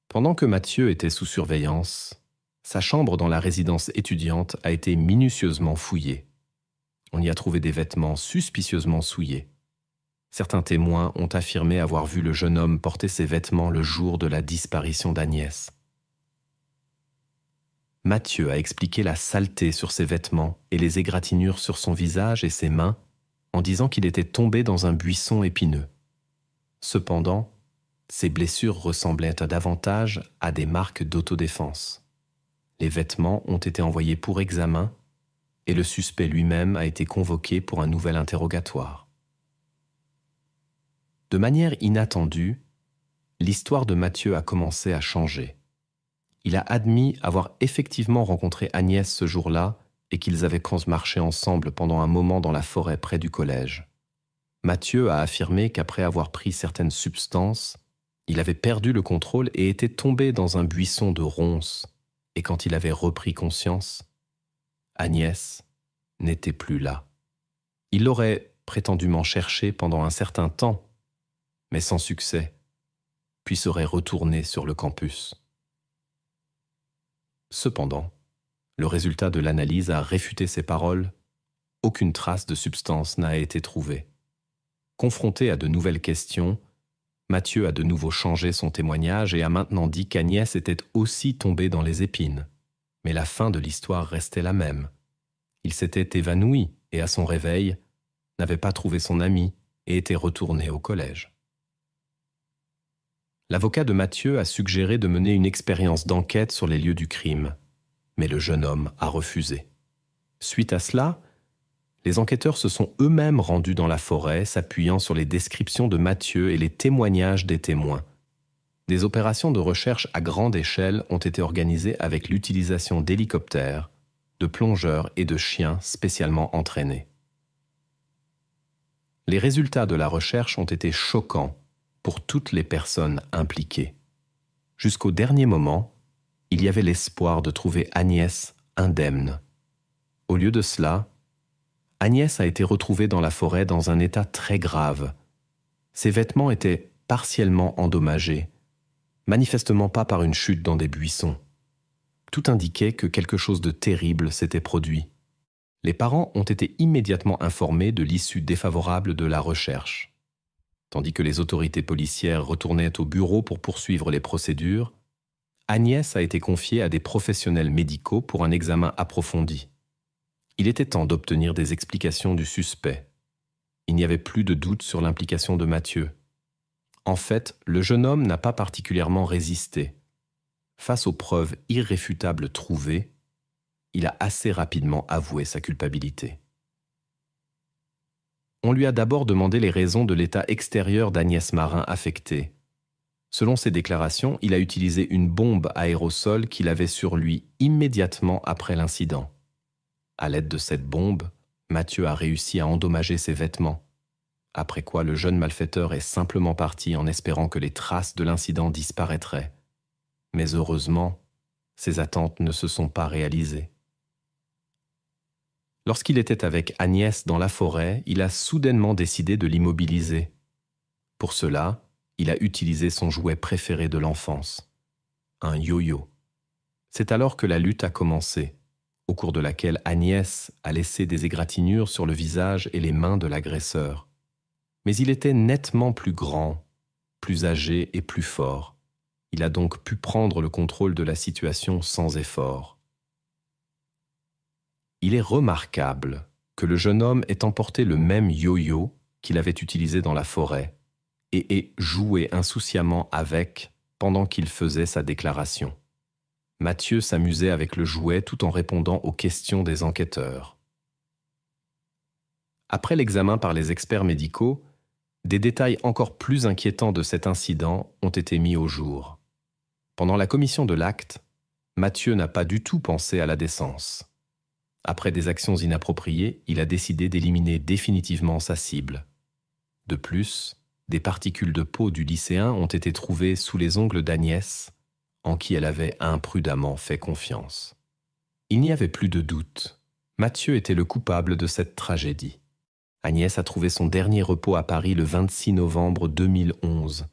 Pendant que Mathieu était sous surveillance, sa chambre dans la résidence étudiante a été minutieusement fouillée. On y a trouvé des vêtements suspicieusement souillés. Certains témoins ont affirmé avoir vu le jeune homme porter ses vêtements le jour de la disparition d'Agnès. Mathieu a expliqué la saleté sur ses vêtements et les égratignures sur son visage et ses mains en disant qu'il était tombé dans un buisson épineux. Cependant, ses blessures ressemblaient davantage à des marques d'autodéfense. Les vêtements ont été envoyés pour examen et le suspect lui-même a été convoqué pour un nouvel interrogatoire. De manière inattendue, l'histoire de Mathieu a commencé à changer. Il a admis avoir effectivement rencontré Agnès ce jour-là et qu'ils avaient marché ensemble pendant un moment dans la forêt près du collège. Mathieu a affirmé qu'après avoir pris certaines substances, il avait perdu le contrôle et était tombé dans un buisson de ronces, et quand il avait repris conscience, Agnès n'était plus là. Il l'aurait prétendument cherchée pendant un certain temps, mais sans succès, puis serait retourné sur le campus. Cependant, le résultat de l'analyse a réfuté ces paroles. Aucune trace de substance n'a été trouvée. Confronté à de nouvelles questions, Mathieu a de nouveau changé son témoignage et a maintenant dit qu'Agnès était aussi tombée dans les épines. Mais la fin de l'histoire restait la même. Il s'était évanoui et à son réveil, n'avait pas trouvé son ami et était retourné au collège. L'avocat de Mathieu a suggéré de mener une expérience d'enquête sur les lieux du crime, mais le jeune homme a refusé. Suite à cela, les enquêteurs se sont eux-mêmes rendus dans la forêt, s'appuyant sur les descriptions de Mathieu et les témoignages des témoins. Des opérations de recherche à grande échelle ont été organisées avec l'utilisation d'hélicoptères, de plongeurs et de chiens spécialement entraînés. Les résultats de la recherche ont été choquants pour toutes les personnes impliquées. Jusqu'au dernier moment, il y avait l'espoir de trouver Agnès indemne. Au lieu de cela, Agnès a été retrouvée dans la forêt dans un état très grave. Ses vêtements étaient partiellement endommagés, manifestement pas par une chute dans des buissons. Tout indiquait que quelque chose de terrible s'était produit. Les parents ont été immédiatement informés de l'issue défavorable de la recherche. Tandis que les autorités policières retournaient au bureau pour poursuivre les procédures, Agnès a été confiée à des professionnels médicaux pour un examen approfondi. Il était temps d'obtenir des explications du suspect. Il n'y avait plus de doute sur l'implication de Mathieu. En fait, le jeune homme n'a pas particulièrement résisté. Face aux preuves irréfutables trouvées, il a assez rapidement avoué sa culpabilité. On lui a d'abord demandé les raisons de l'état extérieur d'Agnès Marin affecté. Selon ses déclarations, il a utilisé une bombe aérosol qu'il avait sur lui immédiatement après l'incident. À l'aide de cette bombe, Mathieu a réussi à endommager ses vêtements, après quoi le jeune malfaiteur est simplement parti en espérant que les traces de l'incident disparaîtraient. Mais heureusement, ses attentes ne se sont pas réalisées. Lorsqu'il était avec Agnès dans la forêt, il a soudainement décidé de l'immobiliser. Pour cela, il a utilisé son jouet préféré de l'enfance, un yo-yo. C'est alors que la lutte a commencé, au cours de laquelle Agnès a laissé des égratignures sur le visage et les mains de l'agresseur. Mais il était nettement plus grand, plus âgé et plus fort. Il a donc pu prendre le contrôle de la situation sans effort. Il est remarquable que le jeune homme ait emporté le même yo-yo qu'il avait utilisé dans la forêt et ait joué insouciamment avec pendant qu'il faisait sa déclaration. Mathieu s'amusait avec le jouet tout en répondant aux questions des enquêteurs. Après l'examen par les experts médicaux, des détails encore plus inquiétants de cet incident ont été mis au jour. Pendant la commission de l'acte, Mathieu n'a pas du tout pensé à la décence. Après des actions inappropriées, il a décidé d'éliminer définitivement sa cible. De plus, des particules de peau du lycéen ont été trouvées sous les ongles d'Agnès, en qui elle avait imprudemment fait confiance. Il n'y avait plus de doute. Mathieu était le coupable de cette tragédie. Agnès a trouvé son dernier repos à Paris le 26 novembre 2011.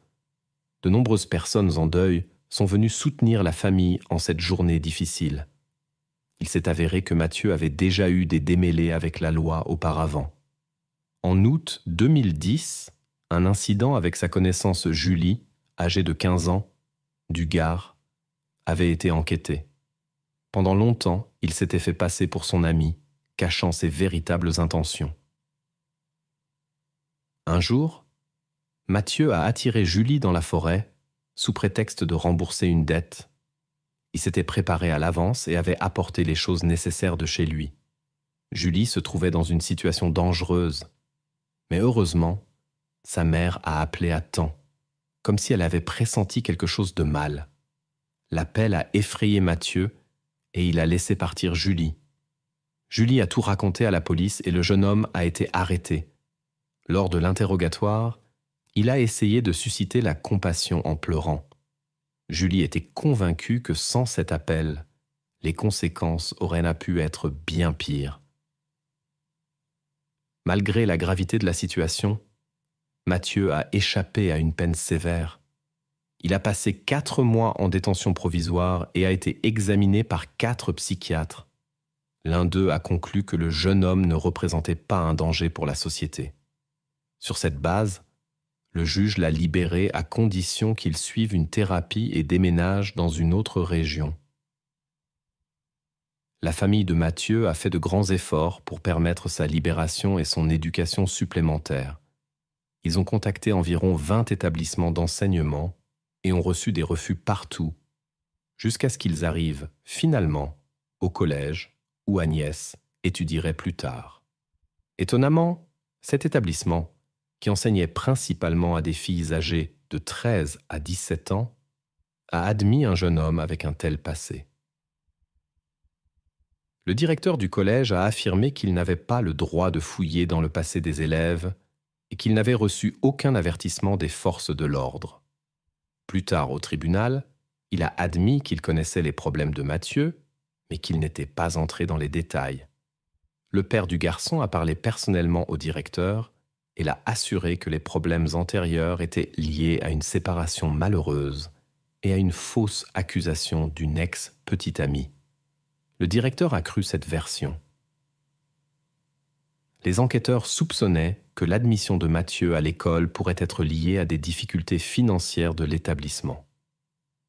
De nombreuses personnes en deuil sont venues soutenir la famille en cette journée difficile. Il s'est avéré que Mathieu avait déjà eu des démêlés avec la loi auparavant. En août 2010, un incident avec sa connaissance Julie, âgée de 15 ans, du Gard, avait été enquêté. Pendant longtemps, il s'était fait passer pour son ami, cachant ses véritables intentions. Un jour, Mathieu a attiré Julie dans la forêt sous prétexte de rembourser une dette. Il s'était préparé à l'avance et avait apporté les choses nécessaires de chez lui. Julie se trouvait dans une situation dangereuse. Mais heureusement, sa mère a appelé à temps, comme si elle avait pressenti quelque chose de mal. L'appel a effrayé Mathieu et il a laissé partir Julie. Julie a tout raconté à la police et le jeune homme a été arrêté. Lors de l'interrogatoire, il a essayé de susciter la compassion en pleurant. Julie était convaincue que sans cet appel, les conséquences auraient pu être bien pires. Malgré la gravité de la situation, Mathieu a échappé à une peine sévère. Il a passé 4 mois en détention provisoire et a été examiné par 4 psychiatres. L'un d'eux a conclu que le jeune homme ne représentait pas un danger pour la société. Sur cette base, le juge l'a libéré à condition qu'il suive une thérapie et déménage dans une autre région. La famille de Mathieu a fait de grands efforts pour permettre sa libération et son éducation supplémentaire. Ils ont contacté environ 20 établissements d'enseignement et ont reçu des refus partout, jusqu'à ce qu'ils arrivent finalement au collège où Agnès étudierait plus tard. Étonnamment, cet établissement, qui enseignait principalement à des filles âgées de 13 à 17 ans, a admis un jeune homme avec un tel passé. Le directeur du collège a affirmé qu'il n'avait pas le droit de fouiller dans le passé des élèves et qu'il n'avait reçu aucun avertissement des forces de l'ordre. Plus tard au tribunal, il a admis qu'il connaissait les problèmes de Mathieu, mais qu'il n'était pas entré dans les détails. Le père du garçon a parlé personnellement au directeur et l'a assuré que les problèmes antérieurs étaient liés à une séparation malheureuse et à une fausse accusation d'une ex-petite amie. Le directeur a cru cette version. Les enquêteurs soupçonnaient que l'admission de Mathieu à l'école pourrait être liée à des difficultés financières de l'établissement.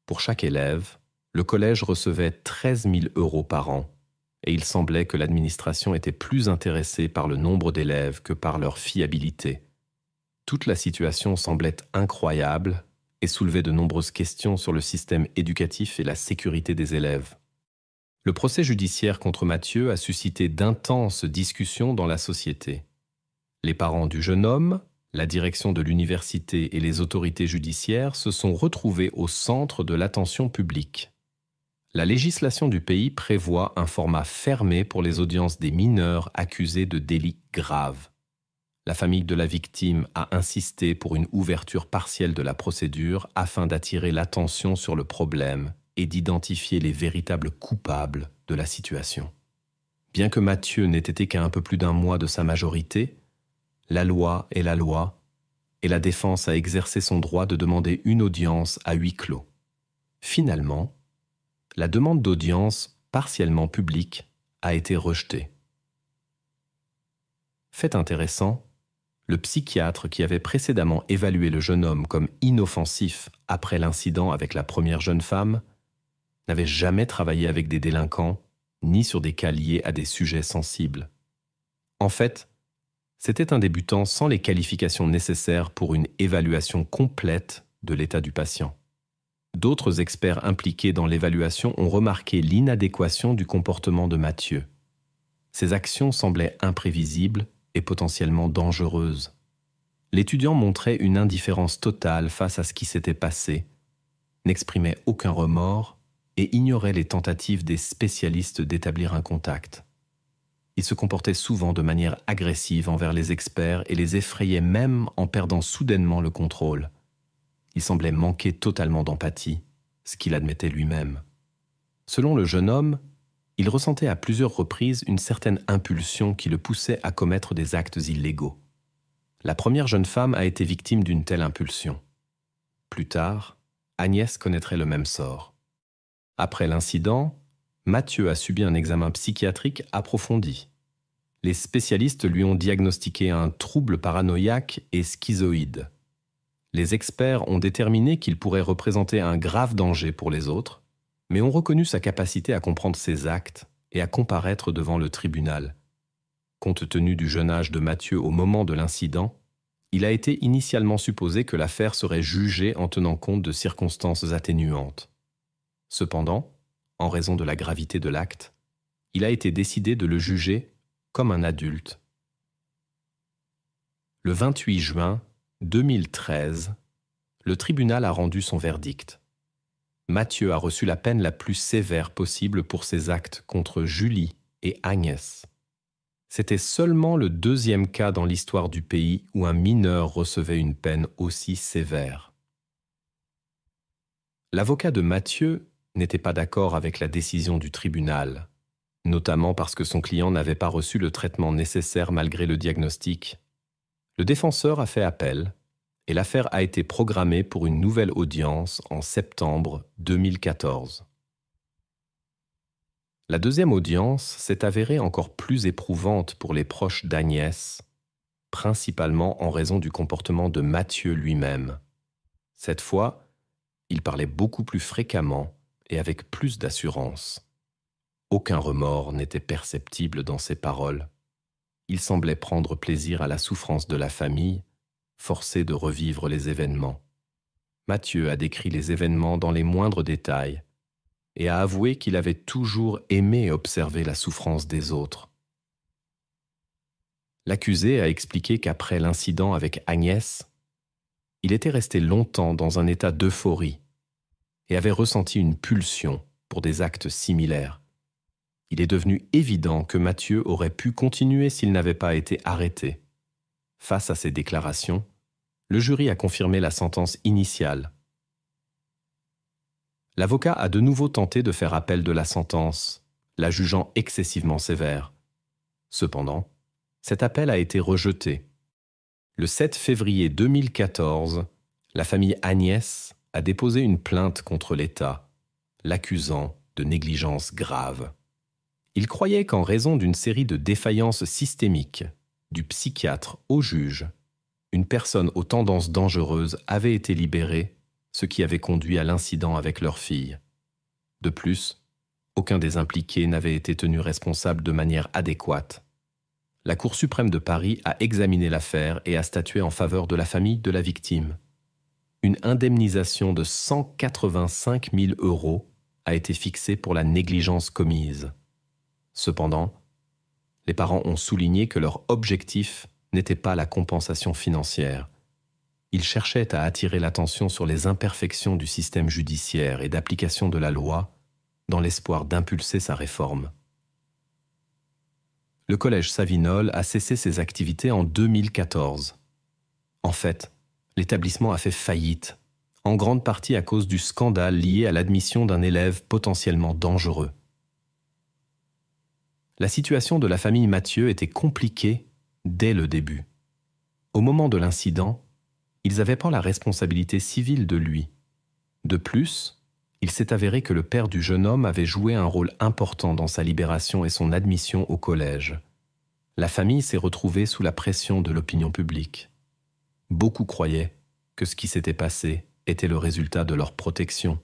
Pour chaque élève, le collège recevait 13 000 € par an, et il semblait que l'administration était plus intéressée par le nombre d'élèves que par leur fiabilité. Toute la situation semblait incroyable et soulevait de nombreuses questions sur le système éducatif et la sécurité des élèves. Le procès judiciaire contre Mathieu a suscité d'intenses discussions dans la société. Les parents du jeune homme, la direction de l'université et les autorités judiciaires se sont retrouvés au centre de l'attention publique. La législation du pays prévoit un format fermé pour les audiences des mineurs accusés de délits graves. La famille de la victime a insisté pour une ouverture partielle de la procédure afin d'attirer l'attention sur le problème et d'identifier les véritables coupables de la situation. Bien que Mathieu n'ait été qu'à un peu plus d'un mois de sa majorité, la loi est la loi, et la défense a exercé son droit de demander une audience à huis clos. Finalement, la demande d'audience, partiellement publique, a été rejetée. Fait intéressant, le psychiatre qui avait précédemment évalué le jeune homme comme inoffensif après l'incident avec la première jeune femme n'avait jamais travaillé avec des délinquants ni sur des cas liés à des sujets sensibles. En fait, c'était un débutant sans les qualifications nécessaires pour une évaluation complète de l'état du patient. D'autres experts impliqués dans l'évaluation ont remarqué l'inadéquation du comportement de Mathieu. Ses actions semblaient imprévisibles et potentiellement dangereuses. L'étudiant montrait une indifférence totale face à ce qui s'était passé, n'exprimait aucun remords et ignorait les tentatives des spécialistes d'établir un contact. Il se comportait souvent de manière agressive envers les experts et les effrayait même en perdant soudainement le contrôle. Il semblait manquer totalement d'empathie, ce qu'il admettait lui-même. Selon le jeune homme, il ressentait à plusieurs reprises une certaine impulsion qui le poussait à commettre des actes illégaux. La première jeune femme a été victime d'une telle impulsion. Plus tard, Agnès connaîtrait le même sort. Après l'incident, Mathieu a subi un examen psychiatrique approfondi. Les spécialistes lui ont diagnostiqué un trouble paranoïaque et schizoïde. Les experts ont déterminé qu'il pourrait représenter un grave danger pour les autres, mais ont reconnu sa capacité à comprendre ses actes et à comparaître devant le tribunal. Compte tenu du jeune âge de Mathieu au moment de l'incident, il a été initialement supposé que l'affaire serait jugée en tenant compte de circonstances atténuantes. Cependant, en raison de la gravité de l'acte, il a été décidé de le juger comme un adulte. Le 28 juin 2013, le tribunal a rendu son verdict. Mathieu a reçu la peine la plus sévère possible pour ses actes contre Julie et Agnès. C'était seulement le deuxième cas dans l'histoire du pays où un mineur recevait une peine aussi sévère. L'avocat de Mathieu n'était pas d'accord avec la décision du tribunal, notamment parce que son client n'avait pas reçu le traitement nécessaire malgré le diagnostic. Le défenseur a fait appel et l'affaire a été programmée pour une nouvelle audience en septembre 2014. La deuxième audience s'est avérée encore plus éprouvante pour les proches d'Agnès, principalement en raison du comportement de Mathieu lui-même. Cette fois, il parlait beaucoup plus fréquemment et avec plus d'assurance. Aucun remords n'était perceptible dans ses paroles. Il semblait prendre plaisir à la souffrance de la famille, forcée de revivre les événements. Mathieu a décrit les événements dans les moindres détails et a avoué qu'il avait toujours aimé observer la souffrance des autres. L'accusé a expliqué qu'après l'incident avec Agnès, il était resté longtemps dans un état d'euphorie et avait ressenti une pulsion pour des actes similaires. Il est devenu évident que Mathieu aurait pu continuer s'il n'avait pas été arrêté. Face à ces déclarations, le jury a confirmé la sentence initiale. L'avocat a de nouveau tenté de faire appel de la sentence, la jugeant excessivement sévère. Cependant, cet appel a été rejeté. Le 7 février 2014, la famille Agnès a déposé une plainte contre l'État, l'accusant de négligence grave. Il croyait qu'en raison d'une série de défaillances systémiques, du psychiatre au juge, une personne aux tendances dangereuses avait été libérée, ce qui avait conduit à l'incident avec leur fille. De plus, aucun des impliqués n'avait été tenu responsable de manière adéquate. La Cour suprême de Paris a examiné l'affaire et a statué en faveur de la famille de la victime. Une indemnisation de 185 000 € a été fixée pour la négligence commise. Cependant, les parents ont souligné que leur objectif n'était pas la compensation financière. Ils cherchaient à attirer l'attention sur les imperfections du système judiciaire et d'application de la loi dans l'espoir d'impulser sa réforme. Le collège Savinol a cessé ses activités en 2014. En fait, l'établissement a fait faillite, en grande partie à cause du scandale lié à l'admission d'un élève potentiellement dangereux. La situation de la famille Mathieu était compliquée dès le début. Au moment de l'incident, ils n'avaient pas la responsabilité civile de lui. De plus, il s'est avéré que le père du jeune homme avait joué un rôle important dans sa libération et son admission au collège. La famille s'est retrouvée sous la pression de l'opinion publique. Beaucoup croyaient que ce qui s'était passé était le résultat de leur protection,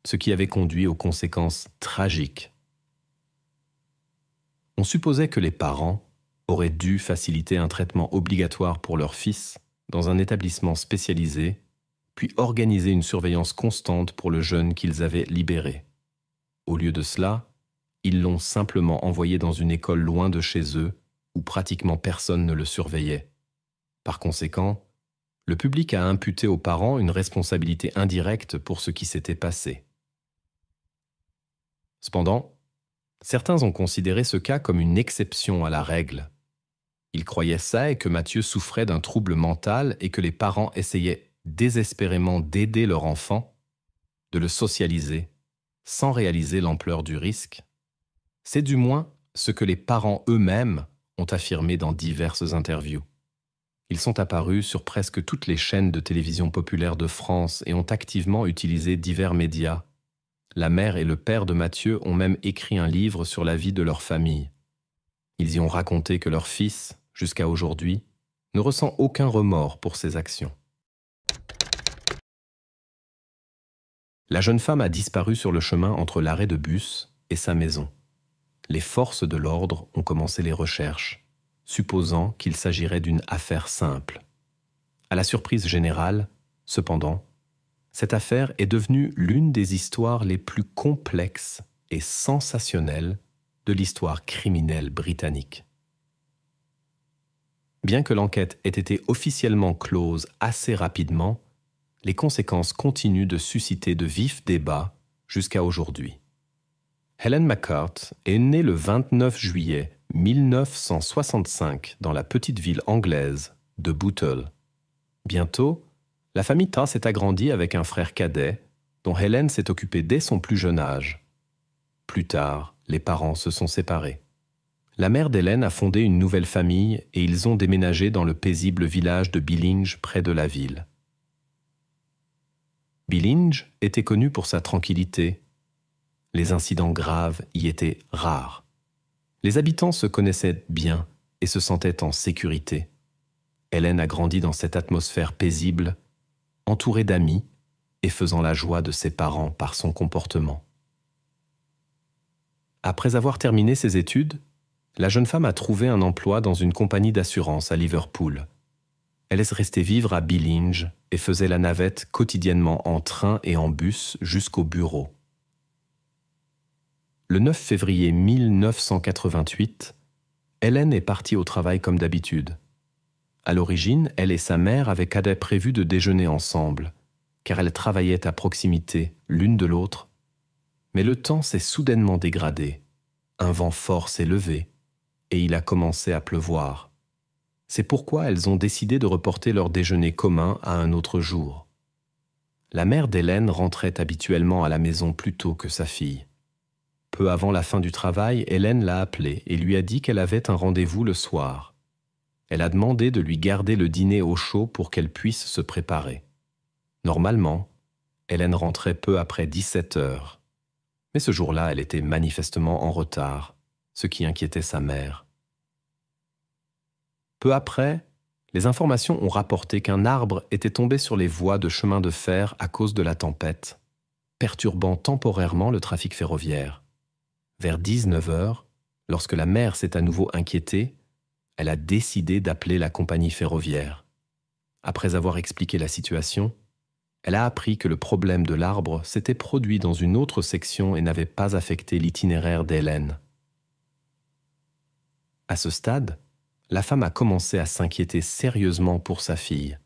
ce qui avait conduit aux conséquences tragiques. On supposait que les parents auraient dû faciliter un traitement obligatoire pour leur fils dans un établissement spécialisé, puis organiser une surveillance constante pour le jeune qu'ils avaient libéré. Au lieu de cela, ils l'ont simplement envoyé dans une école loin de chez eux, où pratiquement personne ne le surveillait. Par conséquent, le public a imputé aux parents une responsabilité indirecte pour ce qui s'était passé. Cependant, certains ont considéré ce cas comme une exception à la règle. Ils croyaient ça et que Mathieu souffrait d'un trouble mental et que les parents essayaient désespérément d'aider leur enfant, de le socialiser, sans réaliser l'ampleur du risque. C'est du moins ce que les parents eux-mêmes ont affirmé dans diverses interviews. Ils sont apparus sur presque toutes les chaînes de télévision populaires de France et ont activement utilisé divers médias. La mère et le père de Mathieu ont même écrit un livre sur la vie de leur famille. Ils y ont raconté que leur fils, jusqu'à aujourd'hui, ne ressent aucun remords pour ses actions. La jeune femme a disparu sur le chemin entre l'arrêt de bus et sa maison. Les forces de l'ordre ont commencé les recherches, supposant qu'il s'agirait d'une affaire simple. À la surprise générale, cependant, cette affaire est devenue l'une des histoires les plus complexes et sensationnelles de l'histoire criminelle britannique. Bien que l'enquête ait été officiellement close assez rapidement, les conséquences continuent de susciter de vifs débats jusqu'à aujourd'hui. Helen McCart est née le 29 juillet 1965 dans la petite ville anglaise de Bootle. Bientôt, la famille Tass s'est agrandie avec un frère cadet dont Helen s'est occupée dès son plus jeune âge. Plus tard, les parents se sont séparés. La mère d'Helen a fondé une nouvelle famille et ils ont déménagé dans le paisible village de Billinge près de la ville. Billinge était connu pour sa tranquillité. Les incidents graves y étaient rares. Les habitants se connaissaient bien et se sentaient en sécurité. Helen a grandi dans cette atmosphère paisible, entourée d'amis et faisant la joie de ses parents par son comportement. Après avoir terminé ses études, la jeune femme a trouvé un emploi dans une compagnie d'assurance à Liverpool. Elle est restée vivre à Billinge et faisait la navette quotidiennement en train et en bus jusqu'au bureau. Le 9 février 1988, Helen est partie au travail comme d'habitude. À l'origine, elle et sa mère avaient prévu de déjeuner ensemble, car elles travaillaient à proximité l'une de l'autre. Mais le temps s'est soudainement dégradé. Un vent fort s'est levé et il a commencé à pleuvoir. C'est pourquoi elles ont décidé de reporter leur déjeuner commun à un autre jour. La mère d'Hélène rentrait habituellement à la maison plus tôt que sa fille. Peu avant la fin du travail, Hélène l'a appelée et lui a dit qu'elle avait un rendez-vous le soir. Elle a demandé de lui garder le dîner au chaud pour qu'elle puisse se préparer. Normalement, Hélène rentrait peu après 17 heures. Mais ce jour-là, elle était manifestement en retard, ce qui inquiétait sa mère. Peu après, les informations ont rapporté qu'un arbre était tombé sur les voies de chemin de fer à cause de la tempête, perturbant temporairement le trafic ferroviaire. Vers 19 heures, lorsque la mère s'est à nouveau inquiétée, elle a décidé d'appeler la compagnie ferroviaire. Après avoir expliqué la situation, elle a appris que le problème de l'arbre s'était produit dans une autre section et n'avait pas affecté l'itinéraire d'Hélène. À ce stade, la femme a commencé à s'inquiéter sérieusement pour sa fille.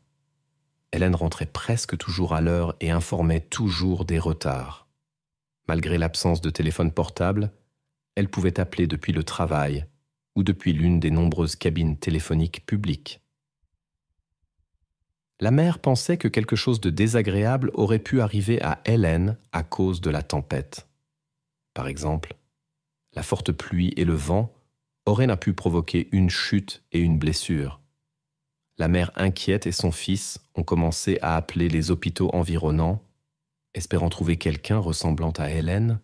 Hélène rentrait presque toujours à l'heure et informait toujours des retards. Malgré l'absence de téléphone portable, elle pouvait appeler depuis le travail ou depuis l'une des nombreuses cabines téléphoniques publiques. La mère pensait que quelque chose de désagréable aurait pu arriver à Hélène à cause de la tempête. Par exemple, la forte pluie et le vent auraient pu provoquer une chute et une blessure. La mère inquiète et son fils ont commencé à appeler les hôpitaux environnants, espérant trouver quelqu'un ressemblant à Hélène,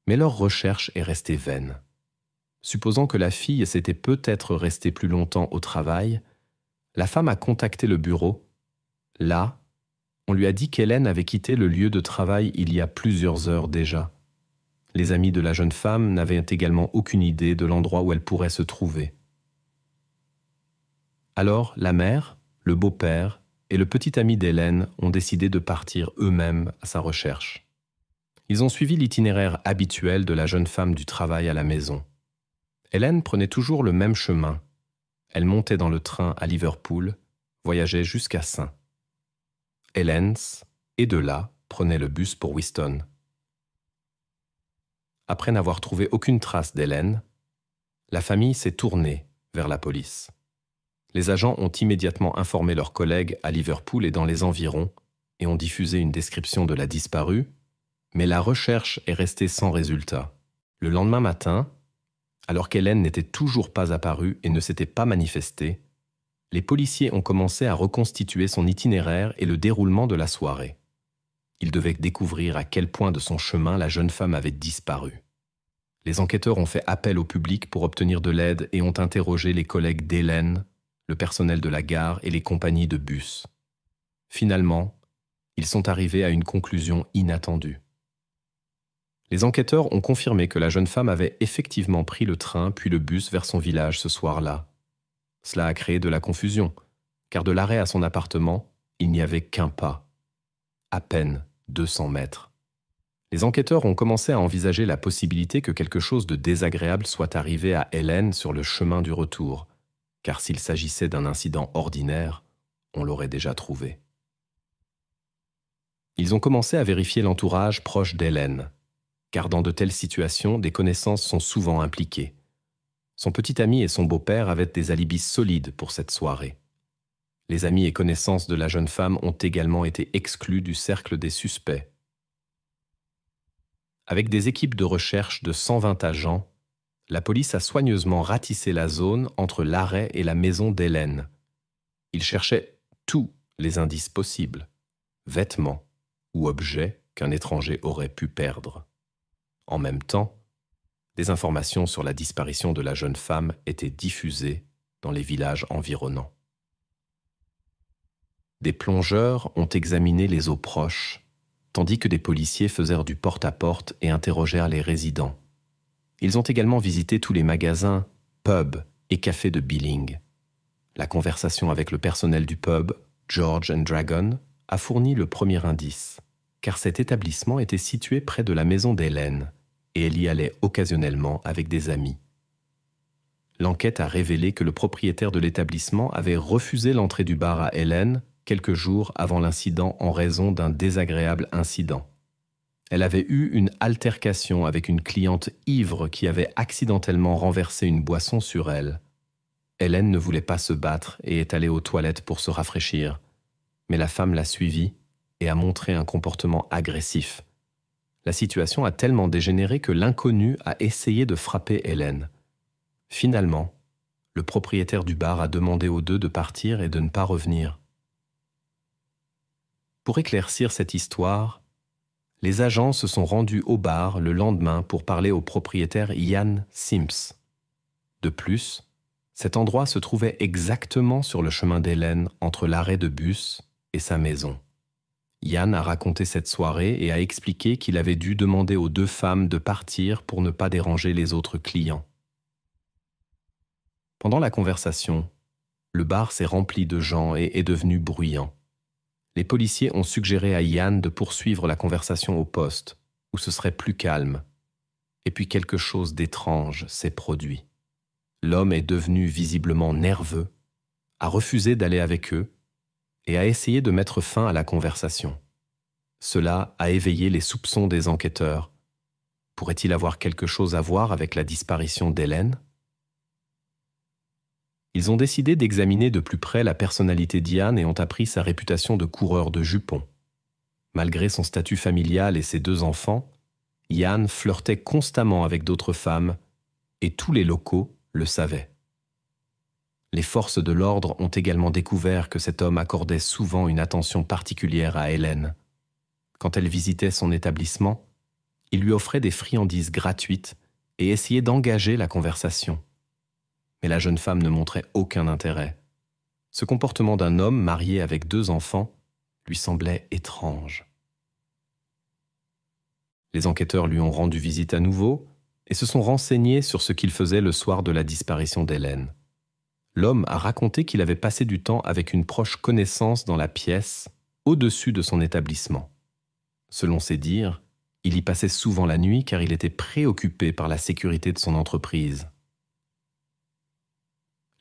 mais leur recherche est restée vaine. Supposant que la fille s'était peut-être restée plus longtemps au travail, la femme a contacté le bureau. Là, on lui a dit qu'Hélène avait quitté le lieu de travail il y a plusieurs heures déjà. Les amis de la jeune femme n'avaient également aucune idée de l'endroit où elle pourrait se trouver. Alors, la mère, le beau-père et le petit ami d'Hélène ont décidé de partir eux-mêmes à sa recherche. Ils ont suivi l'itinéraire habituel de la jeune femme du travail à la maison. Hélène prenait toujours le même chemin. Elle montait dans le train à Liverpool, voyageait jusqu'à St. Helens, et de là, prenait le bus pour Wiston. Après n'avoir trouvé aucune trace d'Hélène, la famille s'est tournée vers la police. Les agents ont immédiatement informé leurs collègues à Liverpool et dans les environs et ont diffusé une description de la disparue, mais la recherche est restée sans résultat. Le lendemain matin, alors qu'Hélène n'était toujours pas apparue et ne s'était pas manifestée, les policiers ont commencé à reconstituer son itinéraire et le déroulement de la soirée. Ils devaient découvrir à quel point de son chemin la jeune femme avait disparu. Les enquêteurs ont fait appel au public pour obtenir de l'aide et ont interrogé les collègues d'Hélène, le personnel de la gare et les compagnies de bus. Finalement, ils sont arrivés à une conclusion inattendue. Les enquêteurs ont confirmé que la jeune femme avait effectivement pris le train puis le bus vers son village ce soir-là. Cela a créé de la confusion, car de l'arrêt à son appartement, il n'y avait qu'un pas. À peine 200 mètres. Les enquêteurs ont commencé à envisager la possibilité que quelque chose de désagréable soit arrivé à Hélène sur le chemin du retour, car s'il s'agissait d'un incident ordinaire, on l'aurait déjà trouvé. Ils ont commencé à vérifier l'entourage proche d'Hélène, car dans de telles situations, des connaissances sont souvent impliquées. Son petit ami et son beau-père avaient des alibis solides pour cette soirée. Les amis et connaissances de la jeune femme ont également été exclus du cercle des suspects. Avec des équipes de recherche de 120 agents, la police a soigneusement ratissé la zone entre l'arrêt et la maison d'Hélène. Ils cherchaient tous les indices possibles, vêtements ou objets qu'un étranger aurait pu perdre. En même temps, des informations sur la disparition de la jeune femme étaient diffusées dans les villages environnants. Des plongeurs ont examiné les eaux proches, tandis que des policiers faisèrent du porte-à-porte et interrogèrent les résidents. Ils ont également visité tous les magasins, pubs et cafés de Billing. La conversation avec le personnel du pub, George and Dragon, a fourni le premier indice, car cet établissement était situé près de la maison d'Hélène, et elle y allait occasionnellement avec des amis. L'enquête a révélé que le propriétaire de l'établissement avait refusé l'entrée du bar à Hélène quelques jours avant l'incident en raison d'un désagréable incident. Elle avait eu une altercation avec une cliente ivre qui avait accidentellement renversé une boisson sur elle. Hélène ne voulait pas se battre et est allée aux toilettes pour se rafraîchir, mais la femme l'a suivie et a montré un comportement agressif. La situation a tellement dégénéré que l'inconnu a essayé de frapper Hélène. Finalement, le propriétaire du bar a demandé aux deux de partir et de ne pas revenir. Pour éclaircir cette histoire, les agents se sont rendus au bar le lendemain pour parler au propriétaire Ian Sims. De plus, cet endroit se trouvait exactement sur le chemin d'Hélène entre l'arrêt de bus et sa maison. Ian a raconté cette soirée et a expliqué qu'il avait dû demander aux deux femmes de partir pour ne pas déranger les autres clients. Pendant la conversation, le bar s'est rempli de gens et est devenu bruyant. Les policiers ont suggéré à Ian de poursuivre la conversation au poste, où ce serait plus calme. Et puis quelque chose d'étrange s'est produit. L'homme est devenu visiblement nerveux, a refusé d'aller avec eux et a essayé de mettre fin à la conversation. Cela a éveillé les soupçons des enquêteurs. Pourrait-il avoir quelque chose à voir avec la disparition d'Hélène ? Ils ont décidé d'examiner de plus près la personnalité d'Ian et ont appris sa réputation de coureur de jupons. Malgré son statut familial et ses deux enfants, Ian flirtait constamment avec d'autres femmes et tous les locaux le savaient. Les forces de l'ordre ont également découvert que cet homme accordait souvent une attention particulière à Hélène. Quand elle visitait son établissement, il lui offrait des friandises gratuites et essayait d'engager la conversation. Mais la jeune femme ne montrait aucun intérêt. Ce comportement d'un homme marié avec deux enfants lui semblait étrange. Les enquêteurs lui ont rendu visite à nouveau et se sont renseignés sur ce qu'il faisait le soir de la disparition d'Hélène. L'homme a raconté qu'il avait passé du temps avec une proche connaissance dans la pièce, au-dessus de son établissement. Selon ses dires, il y passait souvent la nuit car il était préoccupé par la sécurité de son entreprise.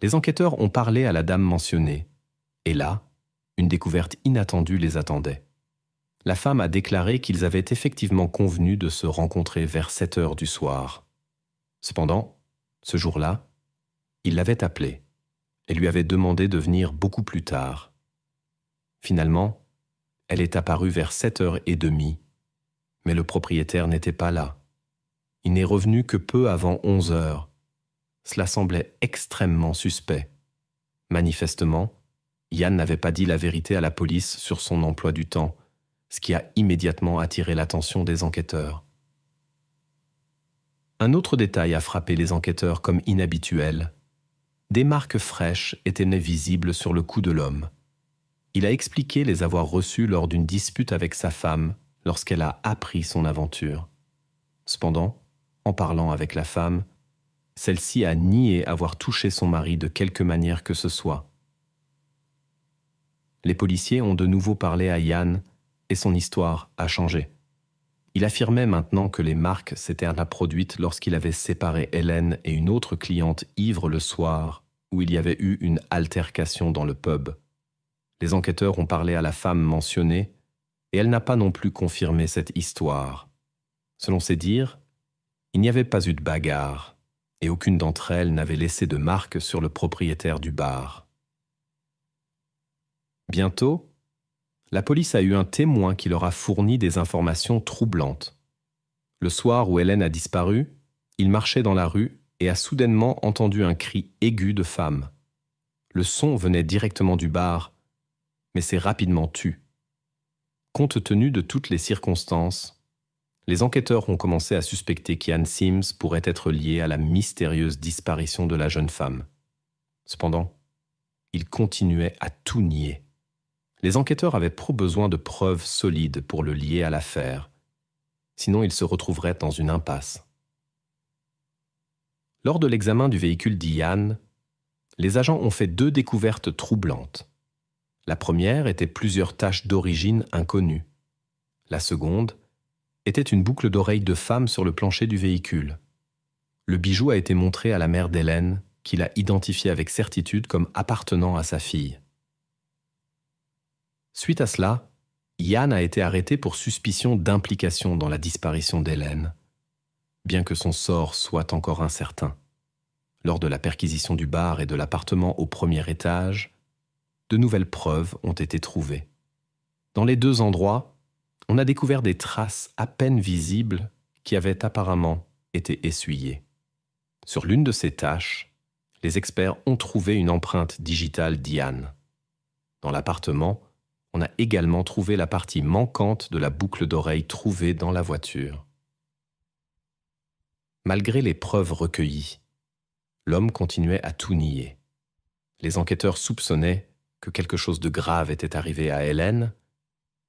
Les enquêteurs ont parlé à la dame mentionnée, et là, une découverte inattendue les attendait. La femme a déclaré qu'ils avaient effectivement convenu de se rencontrer vers 7 heures du soir. Cependant, ce jour-là, il l'avait appelée et lui avait demandé de venir beaucoup plus tard. Finalement, elle est apparue vers 7h30, mais le propriétaire n'était pas là. Il n'est revenu que peu avant 11 heures. Cela semblait extrêmement suspect. Manifestement, Ian n'avait pas dit la vérité à la police sur son emploi du temps, ce qui a immédiatement attiré l'attention des enquêteurs. Un autre détail a frappé les enquêteurs comme inhabituel. Des marques fraîches étaient visibles sur le cou de l'homme. Il a expliqué les avoir reçues lors d'une dispute avec sa femme lorsqu'elle a appris son aventure. Cependant, en parlant avec la femme, celle-ci a nié avoir touché son mari de quelque manière que ce soit. Les policiers ont de nouveau parlé à Ian et son histoire a changé. Il affirmait maintenant que les marques s'étaient produites lorsqu'il avait séparé Hélène et une autre cliente ivre le soir où il y avait eu une altercation dans le pub. Les enquêteurs ont parlé à la femme mentionnée et elle n'a pas non plus confirmé cette histoire. Selon ses dires, il n'y avait pas eu de bagarre et aucune d'entre elles n'avait laissé de marque sur le propriétaire du bar. Bientôt, la police a eu un témoin qui leur a fourni des informations troublantes. Le soir où Hélène a disparu, il marchait dans la rue et a soudainement entendu un cri aigu de femme. Le son venait directement du bar, mais s'est rapidement tu. Compte tenu de toutes les circonstances, les enquêteurs ont commencé à suspecter qu'Ian Sims pourrait être lié à la mystérieuse disparition de la jeune femme. Cependant, il continuait à tout nier. Les enquêteurs avaient besoin de preuves solides pour le lier à l'affaire, sinon ils se retrouveraient dans une impasse. Lors de l'examen du véhicule d'Ian, les agents ont fait 2 découvertes troublantes. La première était plusieurs taches d'origine inconnues. La seconde était une boucle d'oreille de femme sur le plancher du véhicule. Le bijou a été montré à la mère d'Hélène, qui l'a identifié avec certitude comme appartenant à sa fille. Suite à cela, Ian a été arrêté pour suspicion d'implication dans la disparition d'Hélène, bien que son sort soit encore incertain. lors de la perquisition du bar et de l'appartement au premier étage, de nouvelles preuves ont été trouvées. Dans les deux endroits, on a découvert des traces à peine visibles qui avaient apparemment été essuyées. Sur l'une de ces taches, les experts ont trouvé une empreinte digitale d'Ian. Dans l'appartement, on a également trouvé la partie manquante de la boucle d'oreille trouvée dans la voiture. Malgré les preuves recueillies, l'homme continuait à tout nier. Les enquêteurs soupçonnaient que quelque chose de grave était arrivé à Helen,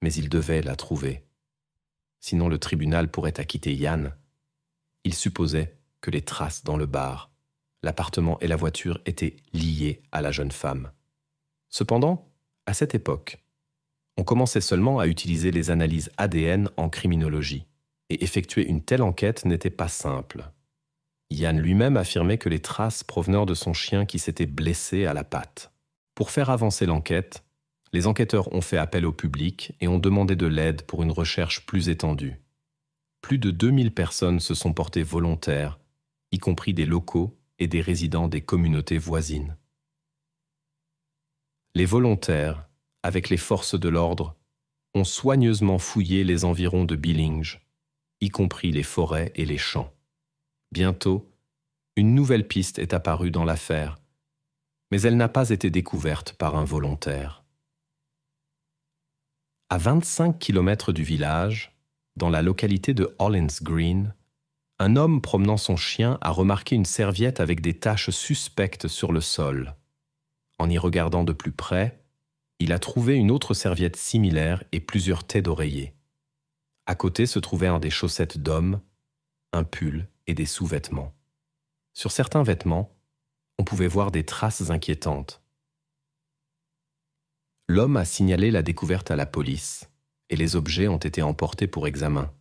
mais ils devaient la trouver. Sinon le tribunal pourrait acquitter Ian. Ils supposaient que les traces dans le bar, l'appartement et la voiture étaient liées à la jeune femme. Cependant, à cette époque, on commençait seulement à utiliser les analyses ADN en criminologie, et effectuer une telle enquête n'était pas simple. Ian lui-même affirmait que les traces provenaient de son chien qui s'était blessé à la patte. Pour faire avancer l'enquête, les enquêteurs ont fait appel au public et ont demandé de l'aide pour une recherche plus étendue. Plus de 2000 personnes se sont portées volontaires, y compris des locaux et des résidents des communautés voisines. Les volontaires, avec les forces de l'ordre, ont soigneusement fouillé les environs de Billinge, y compris les forêts et les champs. Bientôt, une nouvelle piste est apparue dans l'affaire, mais elle n'a pas été découverte par un volontaire. À 25 km du village, dans la localité de Hollins Green, un homme promenant son chien a remarqué une serviette avec des taches suspectes sur le sol. En y regardant de plus près, il a trouvé une autre serviette similaire et plusieurs têtes d'oreiller. À côté se trouvait un des chaussettes d'homme, un pull et des sous-vêtements. Sur certains vêtements, on pouvait voir des traces inquiétantes. L'homme a signalé la découverte à la police et les objets ont été emportés pour examen.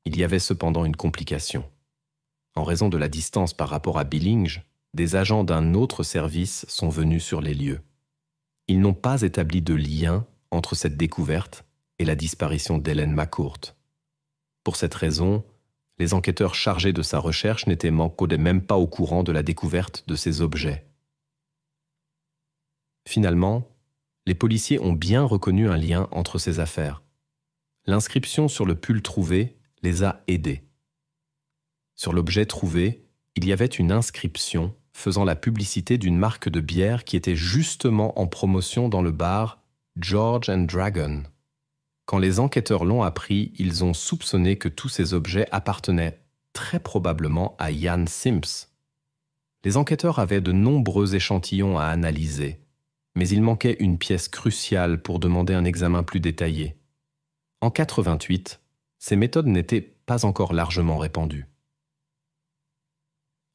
Il y avait cependant une complication. En raison de la distance par rapport à Billinge, des agents d'un autre service sont venus sur les lieux. Ils n'ont pas établi de lien entre cette découverte et la disparition d'Helen McCourt. Pour cette raison, les enquêteurs chargés de sa recherche n'étaient même pas au courant de la découverte de ces objets. Finalement, les policiers ont bien reconnu un lien entre ces affaires. L'inscription sur le pull trouvé les a aidés. Sur l'objet trouvé, il y avait une inscription faisant la publicité d'une marque de bière qui était justement en promotion dans le bar George and Dragon. Quand les enquêteurs l'ont appris, ils ont soupçonné que tous ces objets appartenaient très probablement à Ian Sims. Les enquêteurs avaient de nombreux échantillons à analyser, mais il manquait une pièce cruciale pour demander un examen plus détaillé. En 88, ces méthodes n'étaient pas encore largement répandues.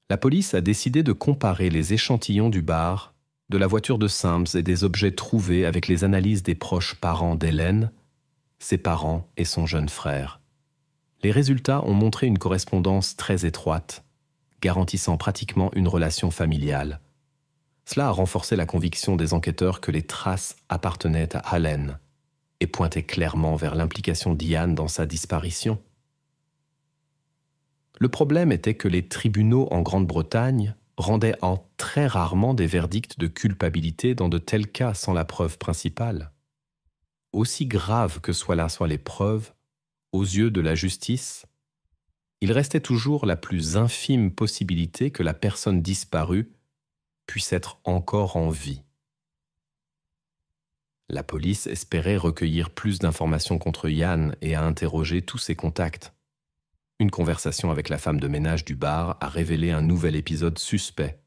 La police a décidé de comparer les échantillons du bar, de la voiture de Sims et des objets trouvés avec les analyses des proches parents d'Helen, ses parents et son jeune frère. Les résultats ont montré une correspondance très étroite, garantissant pratiquement une relation familiale. Cela a renforcé la conviction des enquêteurs que les traces appartenaient à Helen et pointaient clairement vers l'implication d'Ian dans sa disparition. Le problème était que les tribunaux en Grande-Bretagne rendaient très rarement des verdicts de culpabilité dans de tels cas sans la preuve principale. Aussi graves que soient les preuves, aux yeux de la justice, il restait toujours la plus infime possibilité que la personne disparue puisse être encore en vie. La police espérait recueillir plus d'informations contre Ian et a interrogé tous ses contacts. Une conversation avec la femme de ménage du bar a révélé un nouvel épisode suspect.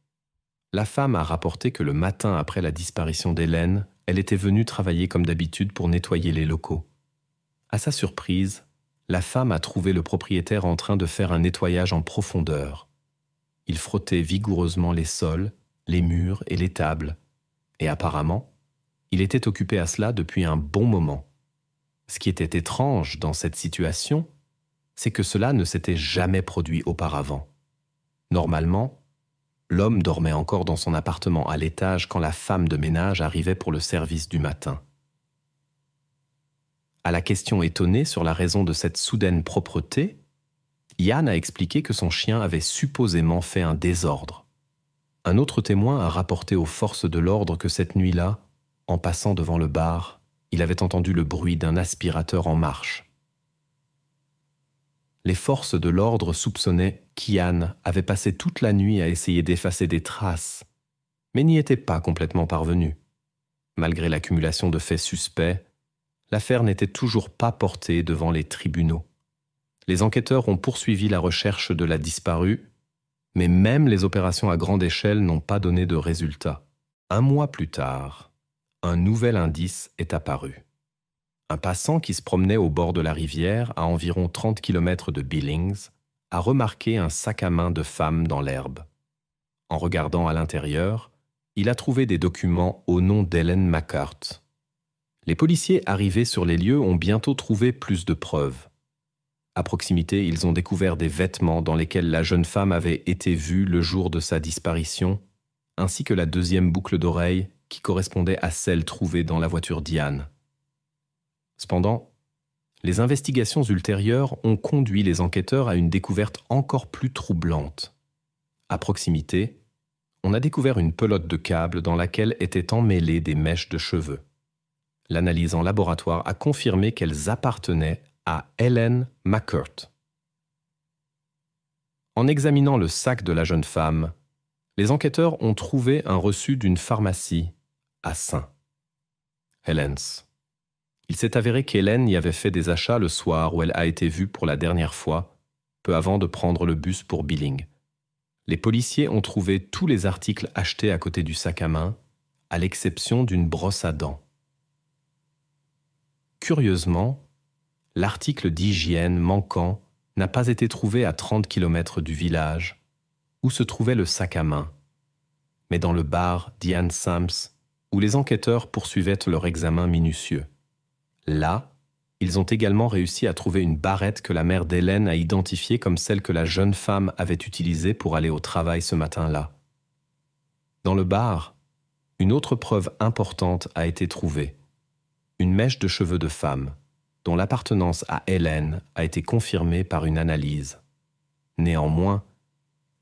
La femme a rapporté que le matin après la disparition d'Helen, elle était venue travailler comme d'habitude pour nettoyer les locaux. À sa surprise, la femme a trouvé le propriétaire en train de faire un nettoyage en profondeur. Il frottait vigoureusement les sols, les murs et les tables, et apparemment, il était occupé à cela depuis un bon moment. Ce qui était étrange dans cette situation, c'est que cela ne s'était jamais produit auparavant. Normalement, l'homme dormait encore dans son appartement à l'étage quand la femme de ménage arrivait pour le service du matin. À la question étonnée sur la raison de cette soudaine propreté, Ian a expliqué que son chien avait supposément fait un désordre. Un autre témoin a rapporté aux forces de l'ordre que cette nuit-là, en passant devant le bar, il avait entendu le bruit d'un aspirateur en marche. Les forces de l'ordre soupçonnaient qu'Ian avait passé toute la nuit à essayer d'effacer des traces, mais n'y était pas complètement parvenu. Malgré l'accumulation de faits suspects, l'affaire n'était toujours pas portée devant les tribunaux. Les enquêteurs ont poursuivi la recherche de la disparue, mais même les opérations à grande échelle n'ont pas donné de résultats. 1 mois plus tard, un nouvel indice est apparu. Un passant qui se promenait au bord de la rivière, à environ 30 km de Billings, a remarqué un sac à main de femme dans l'herbe. En regardant à l'intérieur, il a trouvé des documents au nom d'Helen McCart. Les policiers arrivés sur les lieux ont bientôt trouvé plus de preuves. À proximité, ils ont découvert des vêtements dans lesquels la jeune femme avait été vue le jour de sa disparition, ainsi que la deuxième boucle d'oreille qui correspondait à celle trouvée dans la voiture d'Ian. Cependant, les investigations ultérieures ont conduit les enquêteurs à une découverte encore plus troublante. À proximité, on a découvert une pelote de câble dans laquelle étaient emmêlées des mèches de cheveux. L'analyse en laboratoire a confirmé qu'elles appartenaient à Helen McCart. En examinant le sac de la jeune femme, les enquêteurs ont trouvé un reçu d'une pharmacie à St. Helens. Il s'est avéré qu'Hélène y avait fait des achats le soir où elle a été vue pour la dernière fois, peu avant de prendre le bus pour Billings. Les policiers ont trouvé tous les articles achetés à côté du sac à main, à l'exception d'une brosse à dents. Curieusement, l'article d'hygiène manquant n'a pas été trouvé à 30 km du village, où se trouvait le sac à main, mais dans le bar d'Ian Sams, où les enquêteurs poursuivaient leur examen minutieux. Là, ils ont également réussi à trouver une barrette que la mère d'Hélène a identifiée comme celle que la jeune femme avait utilisée pour aller au travail ce matin-là. Dans le bar, une autre preuve importante a été trouvée. Une mèche de cheveux de femme, dont l'appartenance à Hélène a été confirmée par une analyse. Néanmoins,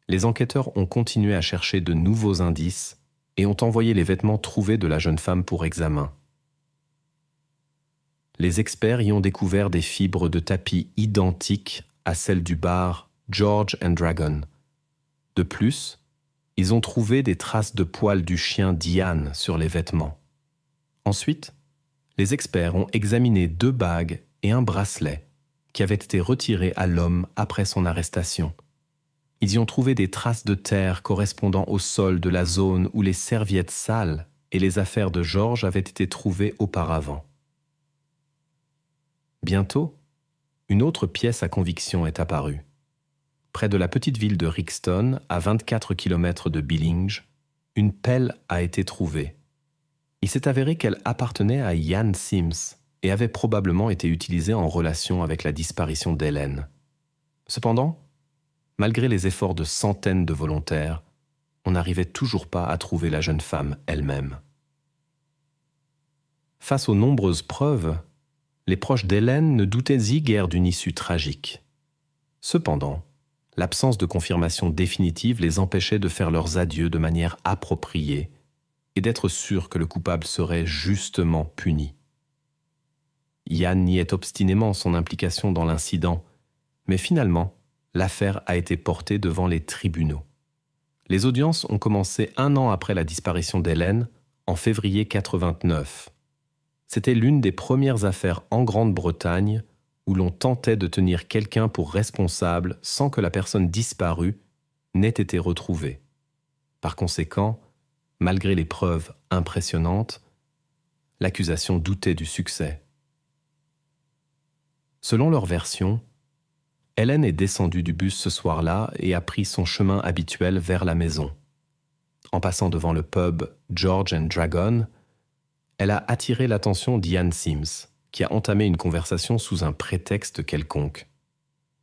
les enquêteurs ont continué à chercher de nouveaux indices et ont envoyé les vêtements trouvés de la jeune femme pour examen. Les experts y ont découvert des fibres de tapis identiques à celles du bar George and Dragon. De plus, ils ont trouvé des traces de poils du chien Diane sur les vêtements. Ensuite, les experts ont examiné 2 bagues et un bracelet qui avaient été retirés à l'homme après son arrestation. Ils y ont trouvé des traces de terre correspondant au sol de la zone où les serviettes sales et les affaires de George avaient été trouvées auparavant. Bientôt, une autre pièce à conviction est apparue. Près de la petite ville de Rixton, à 24 km de Billings, une pelle a été trouvée. Il s'est avéré qu'elle appartenait à Ian Sims et avait probablement été utilisée en relation avec la disparition d'Hélène. Cependant, malgré les efforts de centaines de volontaires, on n'arrivait toujours pas à trouver la jeune femme elle-même. Face aux nombreuses preuves, les proches d'Hélène ne doutaient-y guère d'une issue tragique. Cependant, l'absence de confirmation définitive les empêchait de faire leurs adieux de manière appropriée et d'être sûrs que le coupable serait justement puni. Ian niait obstinément son implication dans l'incident, mais finalement, l'affaire a été portée devant les tribunaux. Les audiences ont commencé 1 an après la disparition d'Hélène, en février 1989. C'était l'une des premières affaires en Grande-Bretagne où l'on tentait de tenir quelqu'un pour responsable sans que la personne disparue n'ait été retrouvée. Par conséquent, malgré les preuves impressionnantes, l'accusation doutait du succès. Selon leur version, Hélène est descendue du bus ce soir-là et a pris son chemin habituel vers la maison. En passant devant le pub George and Dragon, elle a attiré l'attention d'Ian Sims, qui a entamé une conversation sous un prétexte quelconque.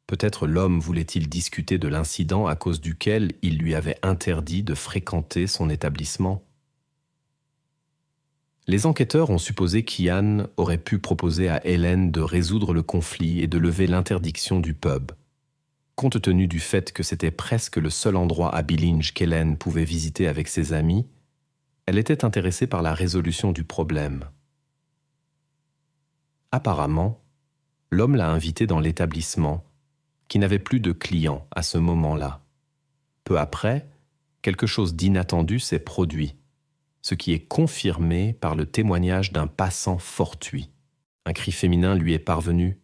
Peut-être l'homme voulait-il discuter de l'incident à cause duquel il lui avait interdit de fréquenter son établissement. Les enquêteurs ont supposé qu'Ian aurait pu proposer à Hélène de résoudre le conflit et de lever l'interdiction du pub. Compte tenu du fait que c'était presque le seul endroit à Billinge qu'Hélène pouvait visiter avec ses amis, elle était intéressée par la résolution du problème. Apparemment, l'homme l'a invitée dans l'établissement, qui n'avait plus de clients à ce moment-là. Peu après, quelque chose d'inattendu s'est produit, ce qui est confirmé par le témoignage d'un passant fortuit. Un cri féminin lui est parvenu,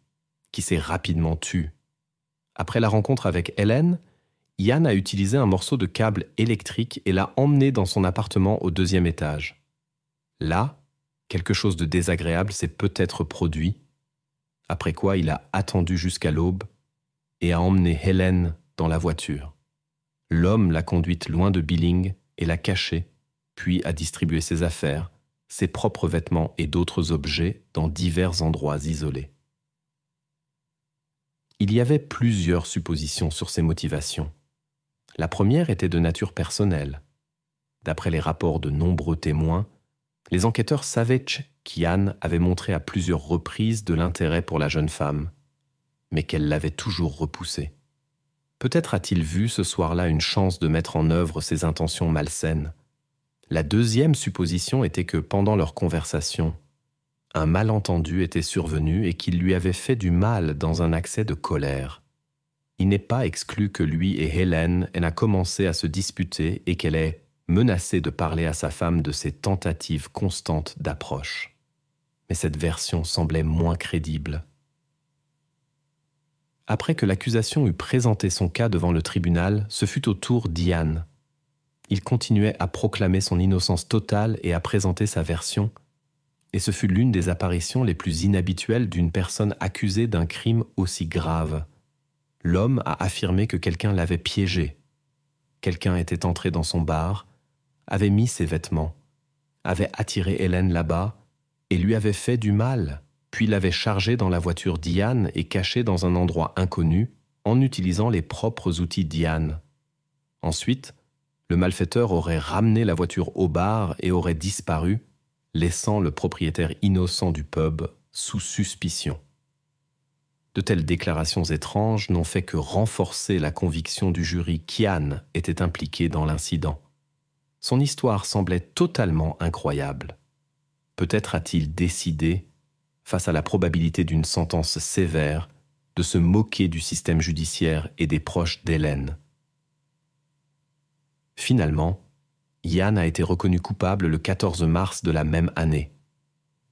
qui s'est rapidement tu. Après la rencontre avec Hélène, Ian a utilisé un morceau de câble électrique et l'a emmené dans son appartement au 2e étage. Là, quelque chose de désagréable s'est peut-être produit, après quoi il a attendu jusqu'à l'aube et a emmené Hélène dans la voiture. L'homme l'a conduite loin de Billing et l'a cachée, puis a distribué ses affaires, ses propres vêtements et d'autres objets dans divers endroits isolés. Il y avait plusieurs suppositions sur ses motivations. La première était de nature personnelle. D'après les rapports de nombreux témoins, les enquêteurs savaient qu'Ian avait montré à plusieurs reprises de l'intérêt pour la jeune femme, mais qu'elle l'avait toujours repoussé. Peut-être a-t-il vu ce soir-là une chance de mettre en œuvre ses intentions malsaines. La deuxième supposition était que pendant leur conversation, un malentendu était survenu et qu'il lui avait fait du mal dans un accès de colère. Il n'est pas exclu que lui et Hélène aient commencé à se disputer et qu'elle ait menacé de parler à sa femme de ses tentatives constantes d'approche. Mais cette version semblait moins crédible. Après que l'accusation eut présenté son cas devant le tribunal, ce fut au tour d'Ian. Il continuait à proclamer son innocence totale et à présenter sa version, et ce fut l'une des apparitions les plus inhabituelles d'une personne accusée d'un crime aussi grave. L'homme a affirmé que quelqu'un l'avait piégé. Quelqu'un était entré dans son bar, avait mis ses vêtements, avait attiré Hélène là-bas et lui avait fait du mal, puis l'avait chargée dans la voiture d'Ian et cachée dans un endroit inconnu en utilisant les propres outils d'Ian. Ensuite, le malfaiteur aurait ramené la voiture au bar et aurait disparu, laissant le propriétaire innocent du pub sous suspicion. De telles déclarations étranges n'ont fait que renforcer la conviction du jury qu'Ian était impliqué dans l'incident. Son histoire semblait totalement incroyable. Peut-être a-t-il décidé, face à la probabilité d'une sentence sévère, de se moquer du système judiciaire et des proches d'Hélène. Finalement, Ian a été reconnu coupable le 14 mars de la même année.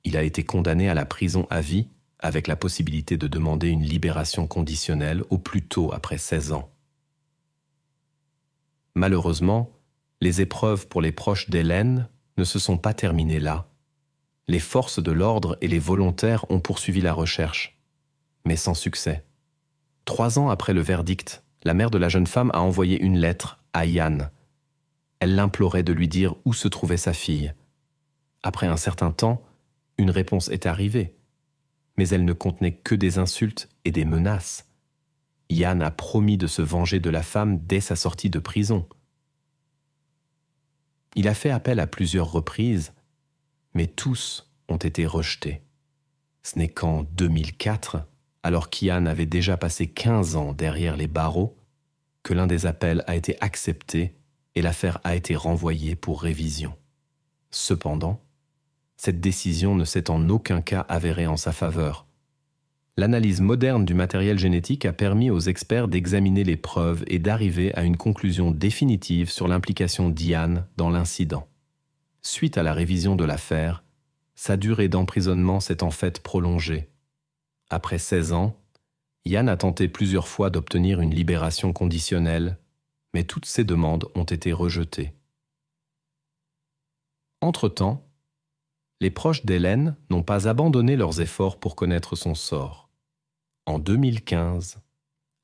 Il a été condamné à la prison à vie avec la possibilité de demander une libération conditionnelle au plus tôt après 16 ans. Malheureusement, les épreuves pour les proches d'Hélène ne se sont pas terminées là. Les forces de l'ordre et les volontaires ont poursuivi la recherche, mais sans succès. 3 ans après le verdict, la mère de la jeune femme a envoyé une lettre à Ian. Elle l'implorait de lui dire où se trouvait sa fille. Après un certain temps, une réponse est arrivée, mais elle ne contenait que des insultes et des menaces. Ian a promis de se venger de la femme dès sa sortie de prison. Il a fait appel à plusieurs reprises, mais tous ont été rejetés. Ce n'est qu'en 2004, alors qu'Ian avait déjà passé 15 ans derrière les barreaux, que l'un des appels a été accepté et l'affaire a été renvoyée pour révision. Cependant, cette décision ne s'est en aucun cas avérée en sa faveur. L'analyse moderne du matériel génétique a permis aux experts d'examiner les preuves et d'arriver à une conclusion définitive sur l'implication d'Ian dans l'incident. Suite à la révision de l'affaire, sa durée d'emprisonnement s'est en fait prolongée. Après 16 ans, Ian a tenté plusieurs fois d'obtenir une libération conditionnelle, mais toutes ses demandes ont été rejetées. Entre-temps, les proches d'Hélène n'ont pas abandonné leurs efforts pour connaître son sort. En 2015,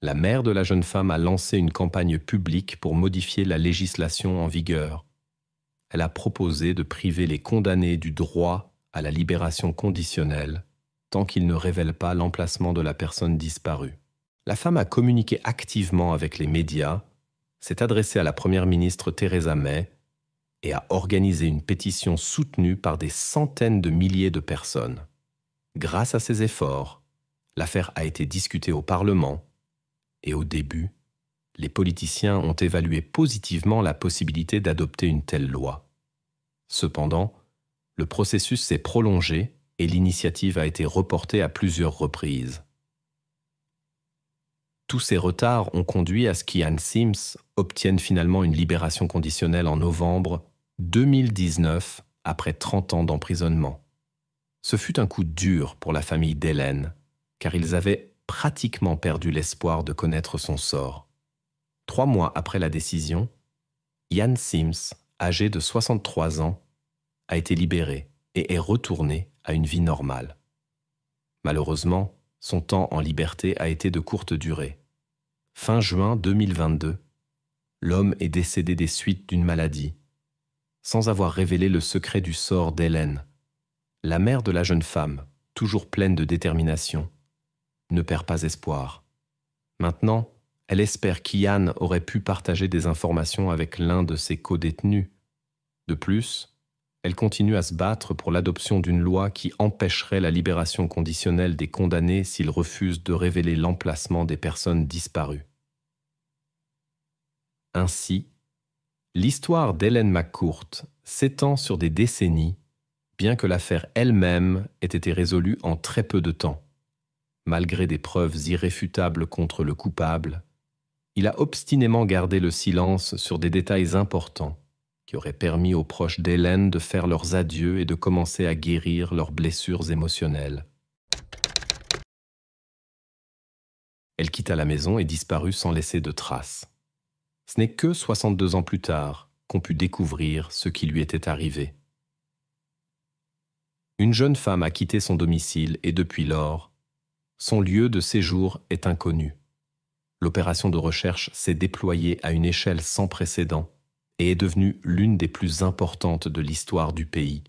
la mère de la jeune femme a lancé une campagne publique pour modifier la législation en vigueur. Elle a proposé de priver les condamnés du droit à la libération conditionnelle tant qu'ils ne révèlent pas l'emplacement de la personne disparue. La femme a communiqué activement avec les médias, s'est adressée à la première ministre Theresa May et a organisé une pétition soutenue par des centaines de milliers de personnes. Grâce à ces efforts, l'affaire a été discutée au Parlement et au début, les politiciens ont évalué positivement la possibilité d'adopter une telle loi. Cependant, le processus s'est prolongé et l'initiative a été reportée à plusieurs reprises. Tous ces retards ont conduit à ce qu'Ian Sims obtienne finalement une libération conditionnelle en novembre 2019 après 30 ans d'emprisonnement. Ce fut un coup dur pour la famille d'Helen, car ils avaient pratiquement perdu l'espoir de connaître son sort. 3 mois après la décision, Ian Sims, âgé de 63 ans, a été libéré et est retourné à une vie normale. Malheureusement, son temps en liberté a été de courte durée. Fin juin 2022, l'homme est décédé des suites d'une maladie, sans avoir révélé le secret du sort d'Helen. La mère de la jeune femme, toujours pleine de détermination, ne perd pas espoir. Maintenant, elle espère qu'Ian aurait pu partager des informations avec l'un de ses codétenus. De plus, elle continue à se battre pour l'adoption d'une loi qui empêcherait la libération conditionnelle des condamnés s'ils refusent de révéler l'emplacement des personnes disparues. Ainsi, l'histoire d'Helen McCourt s'étend sur des décennies, bien que l'affaire elle-même ait été résolue en très peu de temps. Malgré des preuves irréfutables contre le coupable, il a obstinément gardé le silence sur des détails importants qui auraient permis aux proches d'Helen de faire leurs adieux et de commencer à guérir leurs blessures émotionnelles. Elle quitta la maison et disparut sans laisser de traces. Ce n'est que 62 ans plus tard qu'on put découvrir ce qui lui était arrivé. Une jeune femme a quitté son domicile et depuis lors, son lieu de séjour est inconnu. L'opération de recherche s'est déployée à une échelle sans précédent et est devenue l'une des plus importantes de l'histoire du pays.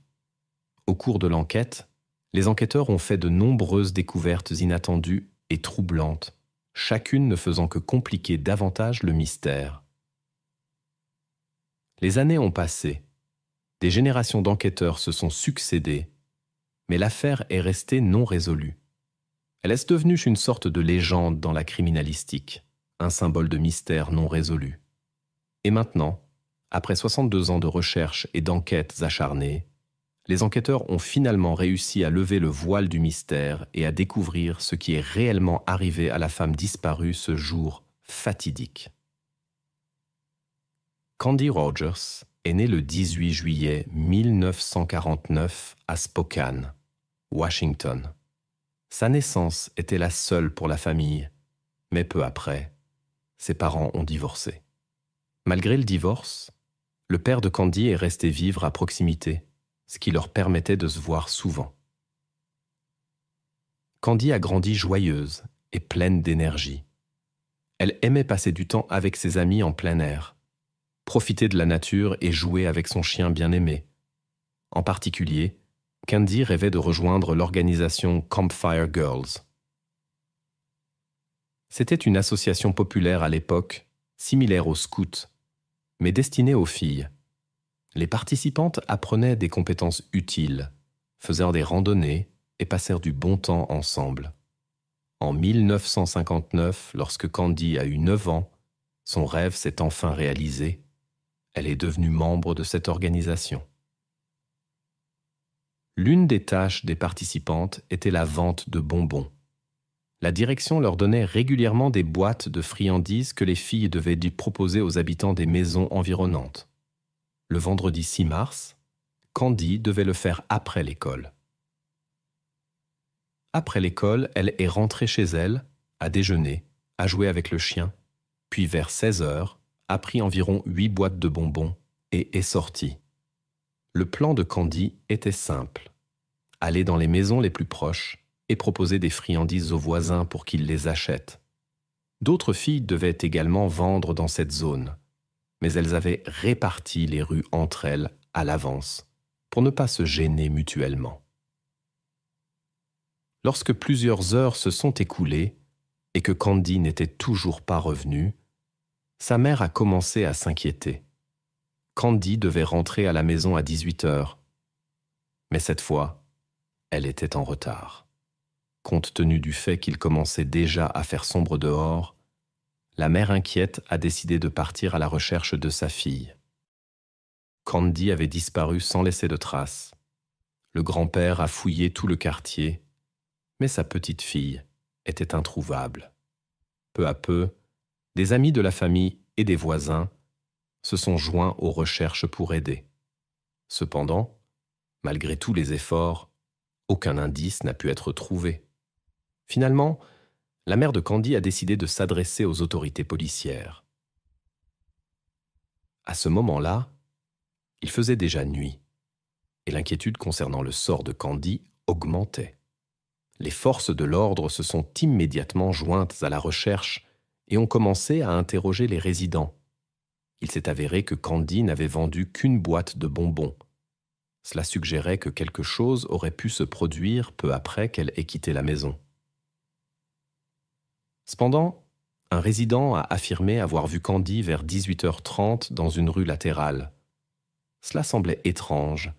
Au cours de l'enquête, les enquêteurs ont fait de nombreuses découvertes inattendues et troublantes, chacune ne faisant que compliquer davantage le mystère. Les années ont passé, des générations d'enquêteurs se sont succédées, mais l'affaire est restée non résolue. Elle est devenue une sorte de légende dans la criminalistique, un symbole de mystère non résolu. Et maintenant, après 62 ans de recherche et d'enquêtes acharnées, les enquêteurs ont finalement réussi à lever le voile du mystère et à découvrir ce qui est réellement arrivé à la femme disparue ce jour fatidique. Candy Rogers est née le 18 juillet 1949 à Spokane, Washington. Sa naissance était la seule pour la famille, mais peu après, ses parents ont divorcé. Malgré le divorce, le père de Candy est resté vivre à proximité, ce qui leur permettait de se voir souvent. Candy a grandi joyeuse et pleine d'énergie. Elle aimait passer du temps avec ses amis en plein air, profiter de la nature et jouer avec son chien bien-aimé. En particulier, Candy rêvait de rejoindre l'organisation Campfire Girls. C'était une association populaire à l'époque, similaire aux scouts, mais destinée aux filles. Les participantes apprenaient des compétences utiles, faisèrent des randonnées et passèrent du bon temps ensemble. En 1959, lorsque Candy a eu 9 ans, son rêve s'est enfin réalisé. Elle est devenue membre de cette organisation. L'une des tâches des participantes était la vente de bonbons. La direction leur donnait régulièrement des boîtes de friandises que les filles devaient proposer aux habitants des maisons environnantes. Le vendredi 6 mars, Candy devait le faire après l'école. Après l'école, elle est rentrée chez elle, a déjeuné, a joué avec le chien, puis vers 16 heures, a pris environ 8 boîtes de bonbons et est sortie. Le plan de Candy était simple. Aller dans les maisons les plus proches et proposer des friandises aux voisins pour qu'ils les achètent. D'autres filles devaient également vendre dans cette zone, mais elles avaient réparti les rues entre elles à l'avance pour ne pas se gêner mutuellement. Lorsque plusieurs heures se sont écoulées et que Candy n'était toujours pas revenue, sa mère a commencé à s'inquiéter. Candy devait rentrer à la maison à 18 heures, mais cette fois, elle était en retard. Compte tenu du fait qu'il commençait déjà à faire sombre dehors, la mère inquiète a décidé de partir à la recherche de sa fille. Candy avait disparu sans laisser de traces. Le grand-père a fouillé tout le quartier, mais sa petite fille était introuvable. Peu à peu, des amis de la famille et des voisins se sont joints aux recherches pour aider. Cependant, malgré tous les efforts, aucun indice n'a pu être trouvé. Finalement, la mère de Candy a décidé de s'adresser aux autorités policières. À ce moment-là, il faisait déjà nuit, et l'inquiétude concernant le sort de Candy augmentait. Les forces de l'ordre se sont immédiatement jointes à la recherche et ont commencé à interroger les résidents. Il s'est avéré que Candy n'avait vendu qu'une boîte de bonbons. Cela suggérait que quelque chose aurait pu se produire peu après qu'elle ait quitté la maison. Cependant, un résident a affirmé avoir vu Candy vers 18h30 dans une rue latérale. Cela semblait étrange,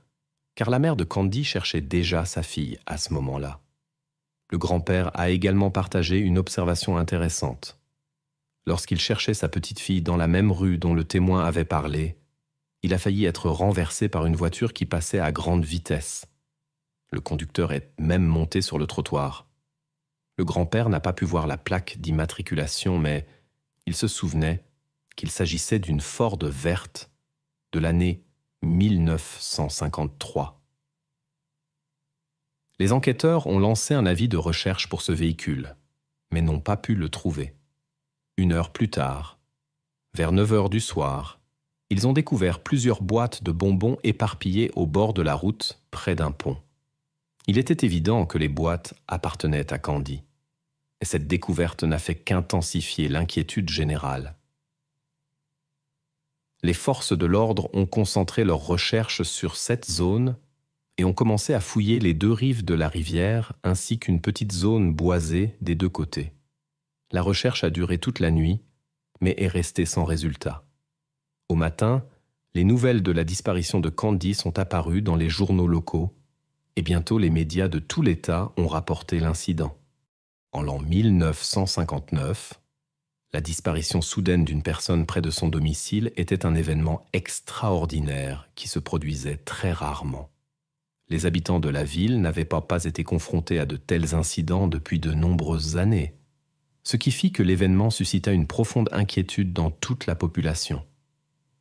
car la mère de Candy cherchait déjà sa fille à ce moment-là. Le grand-père a également partagé une observation intéressante. Lorsqu'il cherchait sa petite fille dans la même rue dont le témoin avait parlé, il a failli être renversé par une voiture qui passait à grande vitesse. Le conducteur est même monté sur le trottoir. Le grand-père n'a pas pu voir la plaque d'immatriculation, mais il se souvenait qu'il s'agissait d'une Ford verte de l'année 1953. Les enquêteurs ont lancé un avis de recherche pour ce véhicule, mais n'ont pas pu le trouver. 1 heure plus tard, vers 9h du soir, ils ont découvert plusieurs boîtes de bonbons éparpillées au bord de la route, près d'un pont. Il était évident que les boîtes appartenaient à Candy, et cette découverte n'a fait qu'intensifier l'inquiétude générale. Les forces de l'ordre ont concentré leurs recherches sur cette zone et ont commencé à fouiller les 2 rives de la rivière ainsi qu'une petite zone boisée des 2 côtés. La recherche a duré toute la nuit, mais est restée sans résultat. Au matin, les nouvelles de la disparition de Candy sont apparues dans les journaux locaux et bientôt les médias de tout l'État ont rapporté l'incident. En l'an 1959, la disparition soudaine d'une personne près de son domicile était un événement extraordinaire qui se produisait très rarement. Les habitants de la ville n'avaient pas été confrontés à de tels incidents depuis de nombreuses années, ce qui fit que l'événement suscita une profonde inquiétude dans toute la population.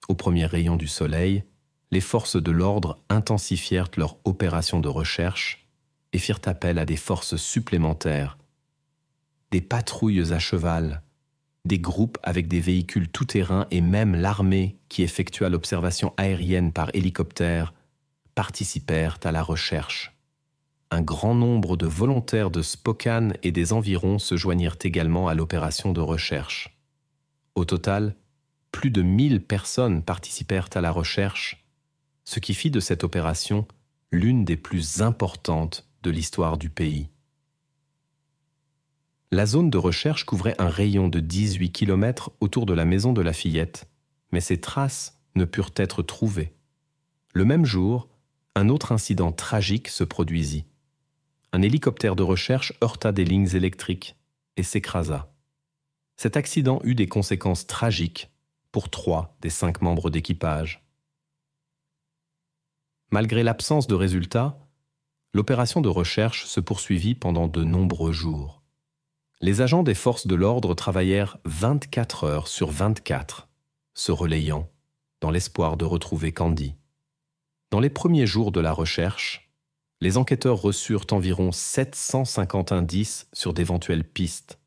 Au premier rayon du soleil, les forces de l'ordre intensifièrent leur opération de recherche et firent appel à des forces supplémentaires, des patrouilles à cheval, des groupes avec des véhicules tout-terrain et même l'armée qui effectua l'observation aérienne par hélicoptère participèrent à la recherche. Un grand nombre de volontaires de Spokane et des environs se joignirent également à l'opération de recherche. Au total, plus de 1000 personnes participèrent à la recherche, ce qui fit de cette opération l'une des plus importantes de l'histoire du pays. La zone de recherche couvrait un rayon de 18 km autour de la maison de la fillette, mais ses traces ne purent être trouvées. Le même jour, un autre incident tragique se produisit. Un hélicoptère de recherche heurta des lignes électriques et s'écrasa. Cet accident eut des conséquences tragiques pour 3 des 5 membres d'équipage. Malgré l'absence de résultats, l'opération de recherche se poursuivit pendant de nombreux jours. Les agents des forces de l'ordre travaillèrent 24 heures sur 24, se relayant, dans l'espoir de retrouver Candy. Dans les premiers jours de la recherche, les enquêteurs reçurent environ 750 indices sur d'éventuelles pistes.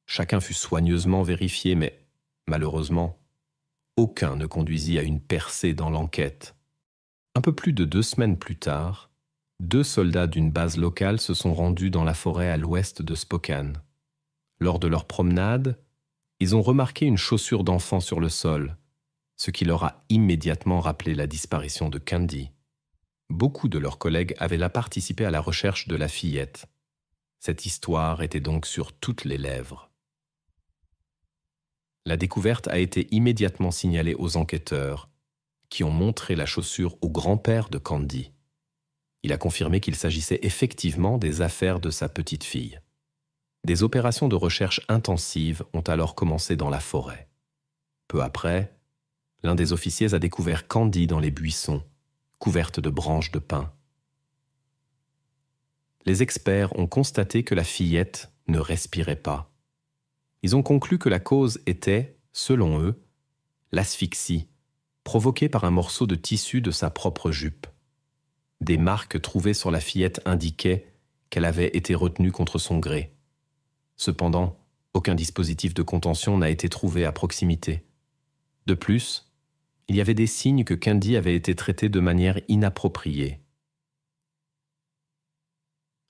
Chacun fut soigneusement vérifié, mais malheureusement, aucun ne conduisit à une percée dans l'enquête. Un peu plus de 2 semaines plus tard, 2 soldats d'une base locale se sont rendus dans la forêt à l'ouest de Spokane. Lors de leur promenade, ils ont remarqué une chaussure d'enfant sur le sol, ce qui leur a immédiatement rappelé la disparition de Candy. Beaucoup de leurs collègues avaient là participé à la recherche de la fillette. Cette histoire était donc sur toutes les lèvres. La découverte a été immédiatement signalée aux enquêteurs, qui ont montré la chaussure au grand-père de Candy. Il a confirmé qu'il s'agissait effectivement des affaires de sa petite fille. Des opérations de recherche intensives ont alors commencé dans la forêt. Peu après, l'un des officiers a découvert Candy dans les buissons, couverte de branches de pin. Les experts ont constaté que la fillette ne respirait pas. Ils ont conclu que la cause était, selon eux, l'asphyxie, provoquée par un morceau de tissu de sa propre jupe. Des marques trouvées sur la fillette indiquaient qu'elle avait été retenue contre son gré. Cependant, aucun dispositif de contention n'a été trouvé à proximité. De plus, il y avait des signes que Candy avait été traitée de manière inappropriée.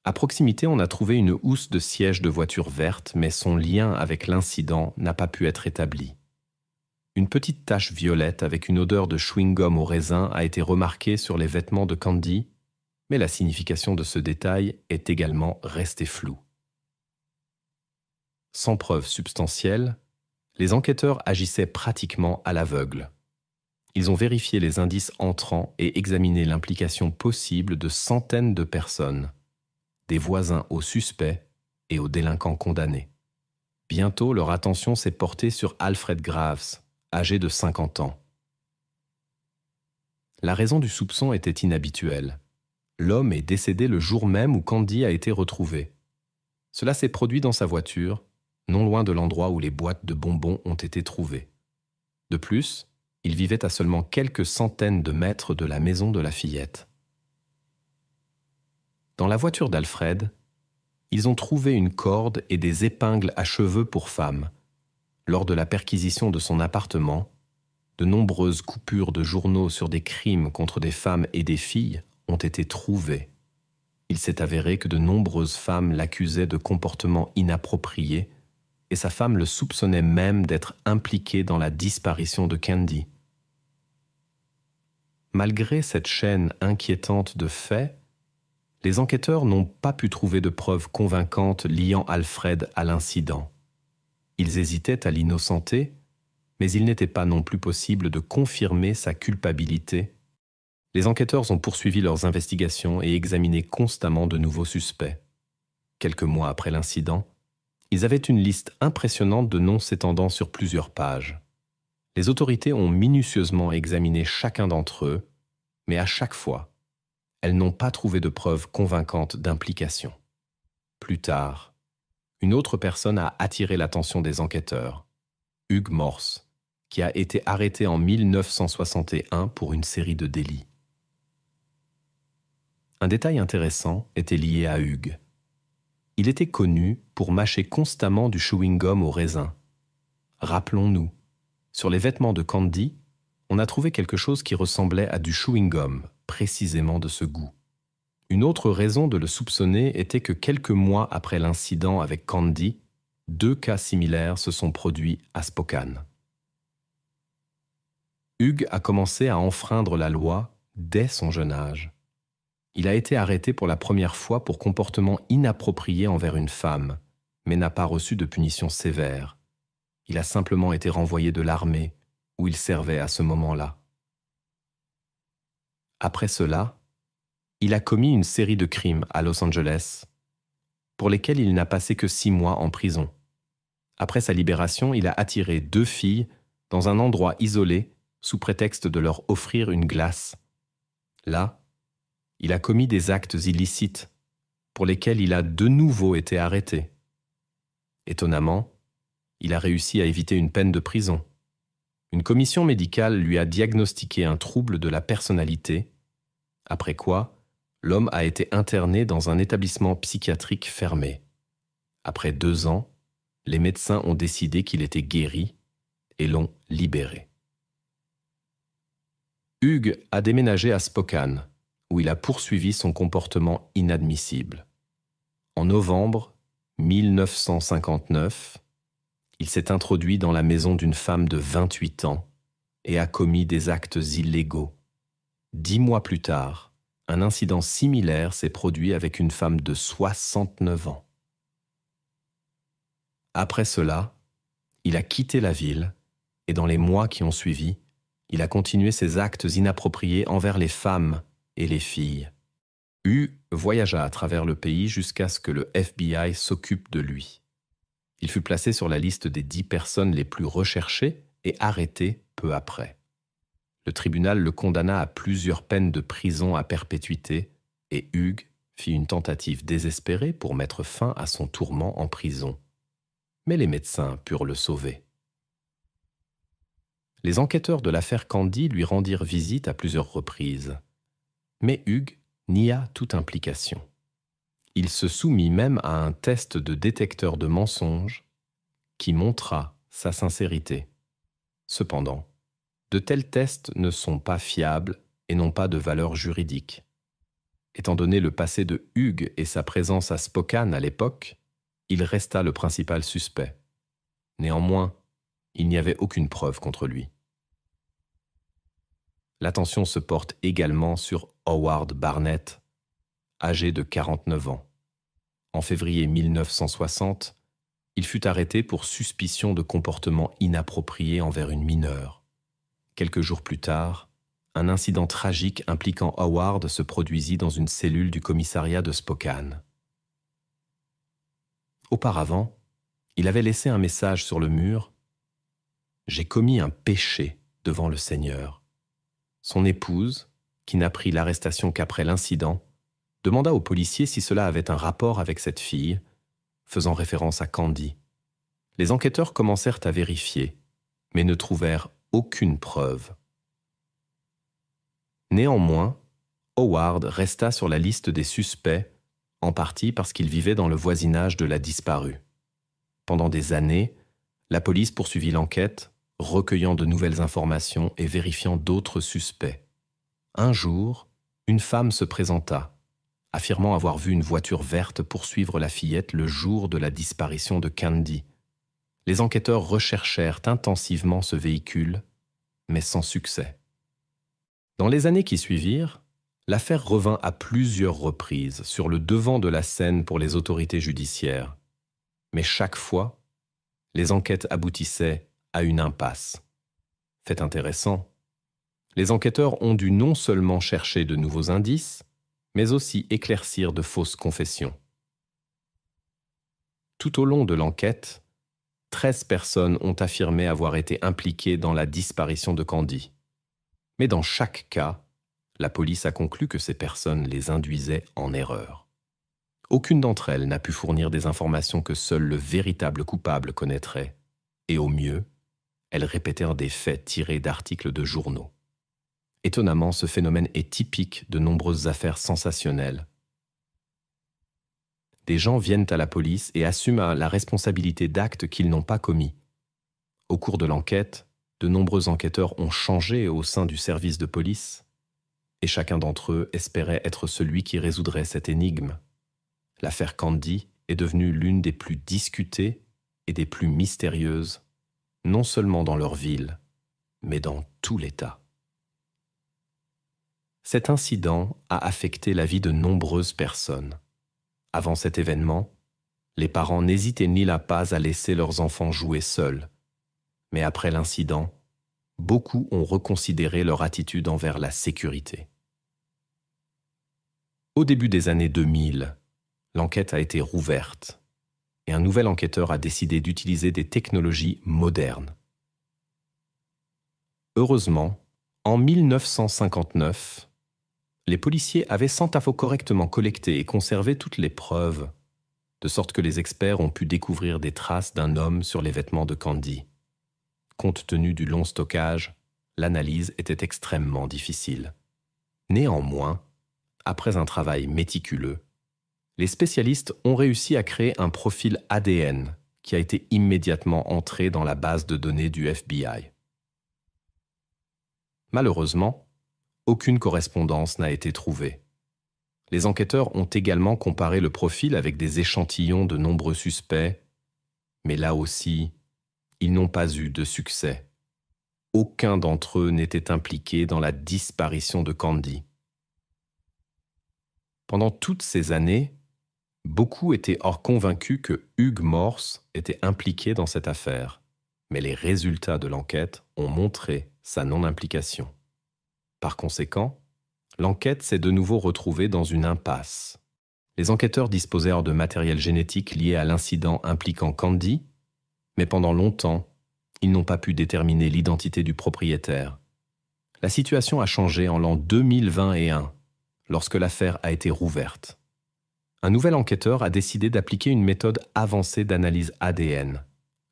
À proximité, on a trouvé une housse de siège de voiture verte, mais son lien avec l'incident n'a pas pu être établi. Une petite tache violette avec une odeur de chewing-gum au raisin a été remarquée sur les vêtements de Candy, mais la signification de ce détail est également restée floue. Sans preuve substantielle, les enquêteurs agissaient pratiquement à l'aveugle. Ils ont vérifié les indices entrants et examiné l'implication possible de centaines de personnes, des voisins aux suspects et aux délinquants condamnés. Bientôt, leur attention s'est portée sur Alfred Graves, âgé de 50 ans. La raison du soupçon était inhabituelle. L'homme est décédé le jour même où Candy a été retrouvée. Cela s'est produit dans sa voiture, non loin de l'endroit où les boîtes de bonbons ont été trouvées. De plus, il vivait à seulement quelques centaines de mètres de la maison de la fillette. Dans la voiture d'Alfred, ils ont trouvé une corde et des épingles à cheveux pour femmes. Lors de la perquisition de son appartement, de nombreuses coupures de journaux sur des crimes contre des femmes et des filles ont été trouvées. Il s'est avéré que de nombreuses femmes l'accusaient de comportements inappropriés et sa femme le soupçonnait même d'être impliqué dans la disparition de Candy. Malgré cette chaîne inquiétante de faits, les enquêteurs n'ont pas pu trouver de preuves convaincantes liant Alfred à l'incident. Ils hésitaient à l'innocenter, mais il n'était pas non plus possible de confirmer sa culpabilité. Les enquêteurs ont poursuivi leurs investigations et examiné constamment de nouveaux suspects. Quelques mois après l'incident, ils avaient une liste impressionnante de noms s'étendant sur plusieurs pages. Les autorités ont minutieusement examiné chacun d'entre eux, mais à chaque fois, elles n'ont pas trouvé de preuves convaincantes d'implication. Plus tard, une autre personne a attiré l'attention des enquêteurs, Hugues Morse, qui a été arrêté en 1961 pour une série de délits. Un détail intéressant était lié à Hugues. Il était connu pour mâcher constamment du chewing-gum au raisin. Rappelons-nous, sur les vêtements de Candy, on a trouvé quelque chose qui ressemblait à du chewing-gum, précisément de ce goût. Une autre raison de le soupçonner était que quelques mois après l'incident avec Candy, 2 cas similaires se sont produits à Spokane. Hugues a commencé à enfreindre la loi dès son jeune âge. Il a été arrêté pour la première fois pour comportement inapproprié envers une femme, mais n'a pas reçu de punition sévère. Il a simplement été renvoyé de l'armée, où il servait à ce moment-là. Après cela, il a commis une série de crimes à Los Angeles, pour lesquels il n'a passé que 6 mois en prison. Après sa libération, il a attiré 2 filles dans un endroit isolé sous prétexte de leur offrir une glace. Là, il a commis des actes illicites, pour lesquels il a de nouveau été arrêté. Étonnamment, il a réussi à éviter une peine de prison. Une commission médicale lui a diagnostiqué un trouble de la personnalité, après quoi, l'homme a été interné dans un établissement psychiatrique fermé. Après 2 ans, les médecins ont décidé qu'il était guéri et l'ont libéré. Hugues a déménagé à Spokane, où il a poursuivi son comportement inadmissible. En novembre 1959, il s'est introduit dans la maison d'une femme de 28 ans et a commis des actes illégaux. 10 mois plus tard, un incident similaire s'est produit avec une femme de 69 ans. Après cela, il a quitté la ville et dans les mois qui ont suivi, il a continué ses actes inappropriés envers les femmes et les filles. Hugues voyagea à travers le pays jusqu'à ce que le FBI s'occupe de lui. Il fut placé sur la liste des 10 personnes les plus recherchées et arrêté peu après. Le tribunal le condamna à plusieurs peines de prison à perpétuité et Hugh fit une tentative désespérée pour mettre fin à son tourment en prison. Mais les médecins purent le sauver. Les enquêteurs de l'affaire Candy lui rendirent visite à plusieurs reprises. Mais Hugh nia toute implication. Il se soumit même à un test de détecteur de mensonges qui montra sa sincérité. Cependant, de tels tests ne sont pas fiables et n'ont pas de valeur juridique. Étant donné le passé de Hugh et sa présence à Spokane à l'époque, il resta le principal suspect. Néanmoins, il n'y avait aucune preuve contre lui. L'attention se porte également sur Howard Barnett, âgé de 49 ans. En février 1960, il fut arrêté pour suspicion de comportement inapproprié envers une mineure. Quelques jours plus tard, un incident tragique impliquant Howard se produisit dans une cellule du commissariat de Spokane. Auparavant, il avait laissé un message sur le mur « J'ai commis un péché devant le Seigneur ». Son épouse, qui n'apprit l'arrestation qu'après l'incident, demanda au policier si cela avait un rapport avec cette fille, faisant référence à Candy. Les enquêteurs commencèrent à vérifier, mais ne trouvèrent aucune preuve. Néanmoins, Howard resta sur la liste des suspects, en partie parce qu'il vivait dans le voisinage de la disparue. Pendant des années, la police poursuivit l'enquête, recueillant de nouvelles informations et vérifiant d'autres suspects. Un jour, une femme se présenta, affirmant avoir vu une voiture verte poursuivre la fillette le jour de la disparition de Candy. Les enquêteurs recherchèrent intensivement ce véhicule, mais sans succès. Dans les années qui suivirent, l'affaire revint à plusieurs reprises sur le devant de la scène pour les autorités judiciaires. Mais chaque fois, les enquêtes aboutissaient à une impasse. Fait intéressant, les enquêteurs ont dû non seulement chercher de nouveaux indices, mais aussi éclaircir de fausses confessions. Tout au long de l'enquête, 13 personnes ont affirmé avoir été impliquées dans la disparition de Candy. Mais dans chaque cas, la police a conclu que ces personnes les induisaient en erreur. Aucune d'entre elles n'a pu fournir des informations que seul le véritable coupable connaîtrait, et au mieux, elles répétèrent des faits tirés d'articles de journaux. Étonnamment, ce phénomène est typique de nombreuses affaires sensationnelles. Des gens viennent à la police et assument la responsabilité d'actes qu'ils n'ont pas commis. Au cours de l'enquête, de nombreux enquêteurs ont changé au sein du service de police, et chacun d'entre eux espérait être celui qui résoudrait cette énigme. L'affaire Candy est devenue l'une des plus discutées et des plus mystérieuses, non seulement dans leur ville, mais dans tout l'État. Cet incident a affecté la vie de nombreuses personnes. Avant cet événement, les parents n'hésitaient ni la pas à laisser leurs enfants jouer seuls. Mais après l'incident, beaucoup ont reconsidéré leur attitude envers la sécurité. Au début des années 2000, l'enquête a été rouverte et un nouvel enquêteur a décidé d'utiliser des technologies modernes. Heureusement, en 1959, les policiers avaient sans à faux correctement collecté et conservé toutes les preuves, de sorte que les experts ont pu découvrir des traces d'un homme sur les vêtements de Candy. Compte tenu du long stockage, l'analyse était extrêmement difficile. Néanmoins, après un travail méticuleux, les spécialistes ont réussi à créer un profil ADN qui a été immédiatement entré dans la base de données du FBI. Malheureusement, aucune correspondance n'a été trouvée. Les enquêteurs ont également comparé le profil avec des échantillons de nombreux suspects, mais là aussi, ils n'ont pas eu de succès. Aucun d'entre eux n'était impliqué dans la disparition de Candy. Pendant toutes ces années, beaucoup étaient hors convaincus que Hugh Morse était impliqué dans cette affaire, mais les résultats de l'enquête ont montré sa non-implication. Par conséquent, l'enquête s'est de nouveau retrouvée dans une impasse. Les enquêteurs disposèrent de matériel génétique lié à l'incident impliquant Candy, Mais pendant longtemps, ils n'ont pas pu déterminer l'identité du propriétaire. La situation a changé en l'an 2021, lorsque l'affaire a été rouverte. Un nouvel enquêteur a décidé d'appliquer une méthode avancée d'analyse ADN,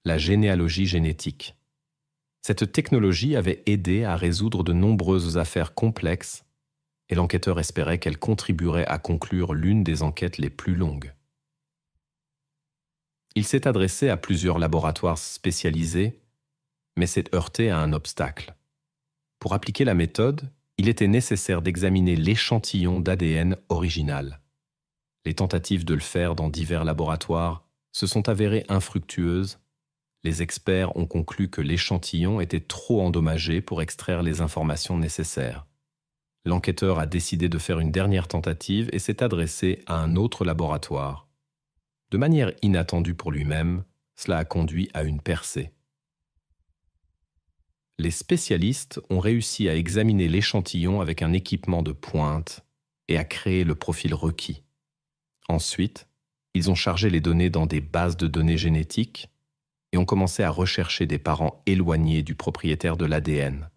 la généalogie génétique. Cette technologie avait aidé à résoudre de nombreuses affaires complexes et l'enquêteur espérait qu'elle contribuerait à conclure l'une des enquêtes les plus longues. Il s'est adressé à plusieurs laboratoires spécialisés, mais s'est heurté à un obstacle. Pour appliquer la méthode, il était nécessaire d'examiner l'échantillon d'ADN original. Les tentatives de le faire dans divers laboratoires se sont avérées infructueuses. Les experts ont conclu que l'échantillon était trop endommagé pour extraire les informations nécessaires. L'enquêteur a décidé de faire une dernière tentative et s'est adressé à un autre laboratoire. De manière inattendue pour lui-même, cela a conduit à une percée. Les spécialistes ont réussi à examiner l'échantillon avec un équipement de pointe et à créer le profil requis. Ensuite, ils ont chargé les données dans des bases de données génétiques et ont commencé à rechercher des parents éloignés du propriétaire de l'ADN.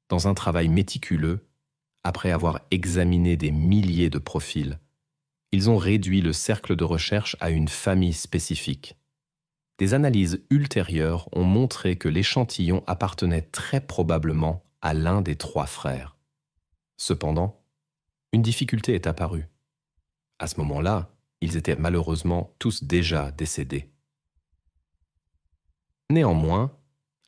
Dans un travail méticuleux, après avoir examiné des milliers de profils, ils ont réduit le cercle de recherche à une famille spécifique. Des analyses ultérieures ont montré que l'échantillon appartenait très probablement à l'un des 3 frères. Cependant, une difficulté est apparue. À ce moment-là, ils étaient malheureusement tous déjà décédés. Néanmoins,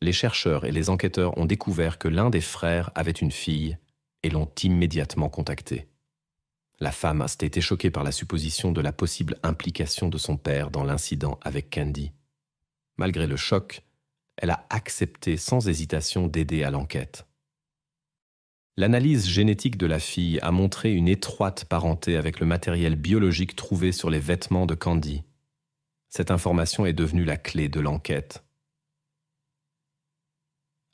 les chercheurs et les enquêteurs ont découvert que l'un des frères avait une fille et l'ont immédiatement contacté. La femme a été choquée par la supposition de la possible implication de son père dans l'incident avec Candy. Malgré le choc, elle a accepté sans hésitation d'aider à l'enquête. L'analyse génétique de la fille a montré une étroite parenté avec le matériel biologique trouvé sur les vêtements de Candy. Cette information est devenue la clé de l'enquête.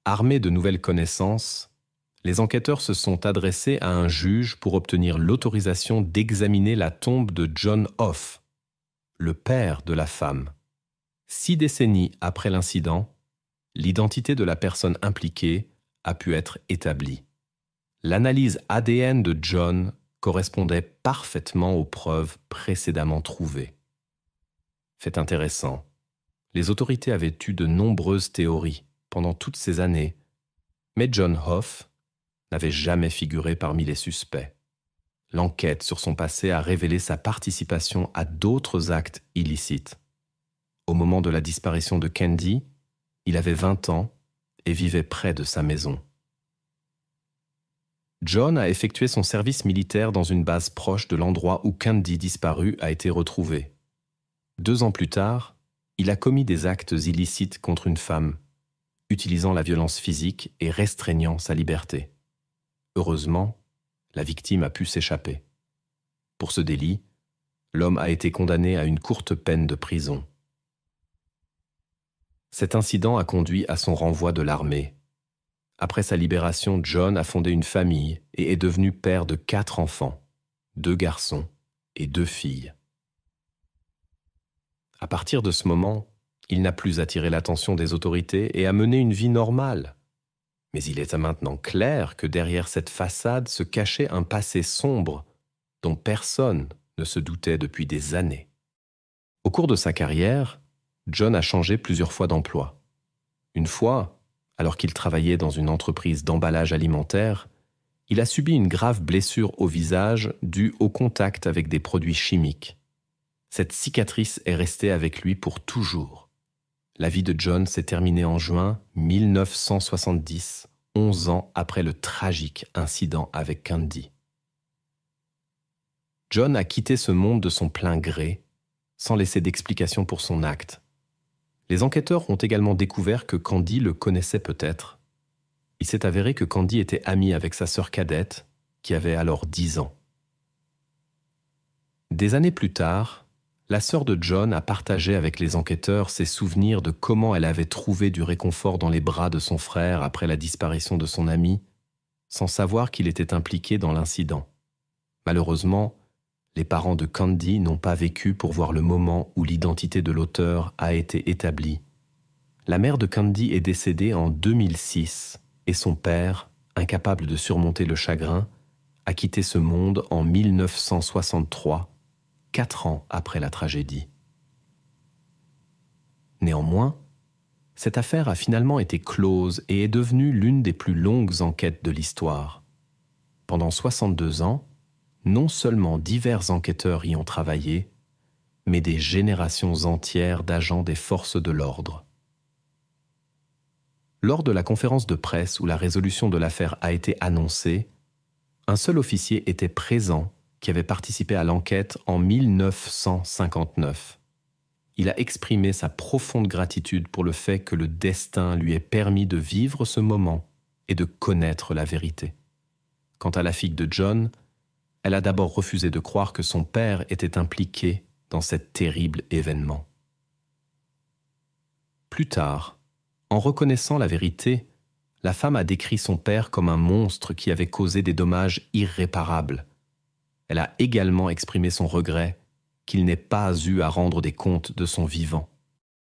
Armés de nouvelles connaissances, les enquêteurs se sont adressés à un juge pour obtenir l'autorisation d'examiner la tombe de John Hoff, le père de la femme. 6 décennies après l'incident, l'identité de la personne impliquée a pu être établie. L'analyse ADN de John correspondait parfaitement aux preuves précédemment trouvées. Fait intéressant, les autorités avaient eu de nombreuses théories pendant toutes ces années, mais John Hoff n'avait jamais figuré parmi les suspects. L'enquête sur son passé a révélé sa participation à d'autres actes illicites. Au moment de la disparition de Candy, il avait 20 ans et vivait près de sa maison. John a effectué son service militaire dans une base proche de l'endroit où Candy disparue a été retrouvée. 2 ans plus tard, il a commis des actes illicites contre une femme, utilisant la violence physique et restreignant sa liberté. Heureusement, la victime a pu s'échapper. Pour ce délit, l'homme a été condamné à une courte peine de prison. Cet incident a conduit à son renvoi de l'armée. Après sa libération, John a fondé une famille et est devenu père de 4 enfants, 2 garçons et 2 filles. À partir de ce moment, il n'a plus attiré l'attention des autorités et a mené une vie normale. Mais il est maintenant clair que derrière cette façade se cachait un passé sombre dont personne ne se doutait depuis des années. Au cours de sa carrière, John a changé plusieurs fois d'emploi. Une fois, alors qu'il travaillait dans une entreprise d'emballage alimentaire, il a subi une grave blessure au visage due au contact avec des produits chimiques. Cette cicatrice est restée avec lui pour toujours. La vie de John s'est terminée en juin 1970, 11 ans après le tragique incident avec Candy. John a quitté ce monde de son plein gré, sans laisser d'explication pour son acte. Les enquêteurs ont également découvert que Candy le connaissait peut-être. Il s'est avéré que Candy était amie avec sa sœur cadette, qui avait alors 10 ans. Des années plus tard, la sœur de John a partagé avec les enquêteurs ses souvenirs de comment elle avait trouvé du réconfort dans les bras de son frère après la disparition de son ami, sans savoir qu'il était impliqué dans l'incident. Malheureusement, les parents de Candy n'ont pas vécu pour voir le moment où l'identité de l'auteur a été établie La mère de Candy est décédée en 2006 et son père, incapable de surmonter le chagrin, a quitté ce monde en 1963, 4 ans après la tragédie. Néanmoins, cette affaire a finalement été close et est devenue l'une des plus longues enquêtes de l'histoire. Pendant 62 ans, non seulement divers enquêteurs y ont travaillé, mais des générations entières d'agents des forces de l'ordre. Lors de la conférence de presse où la résolution de l'affaire a été annoncée, un seul officier était présent qui avait participé à l'enquête en 1959. Il a exprimé sa profonde gratitude pour le fait que le destin lui ait permis de vivre ce moment et de connaître la vérité. Quant à la fille de John, elle a d'abord refusé de croire que son père était impliqué dans cet terrible événement. Plus tard, en reconnaissant la vérité, la femme a décrit son père comme un monstre qui avait causé des dommages irréparables. Elle a également exprimé son regret qu'il n'ait pas eu à rendre des comptes de son vivant.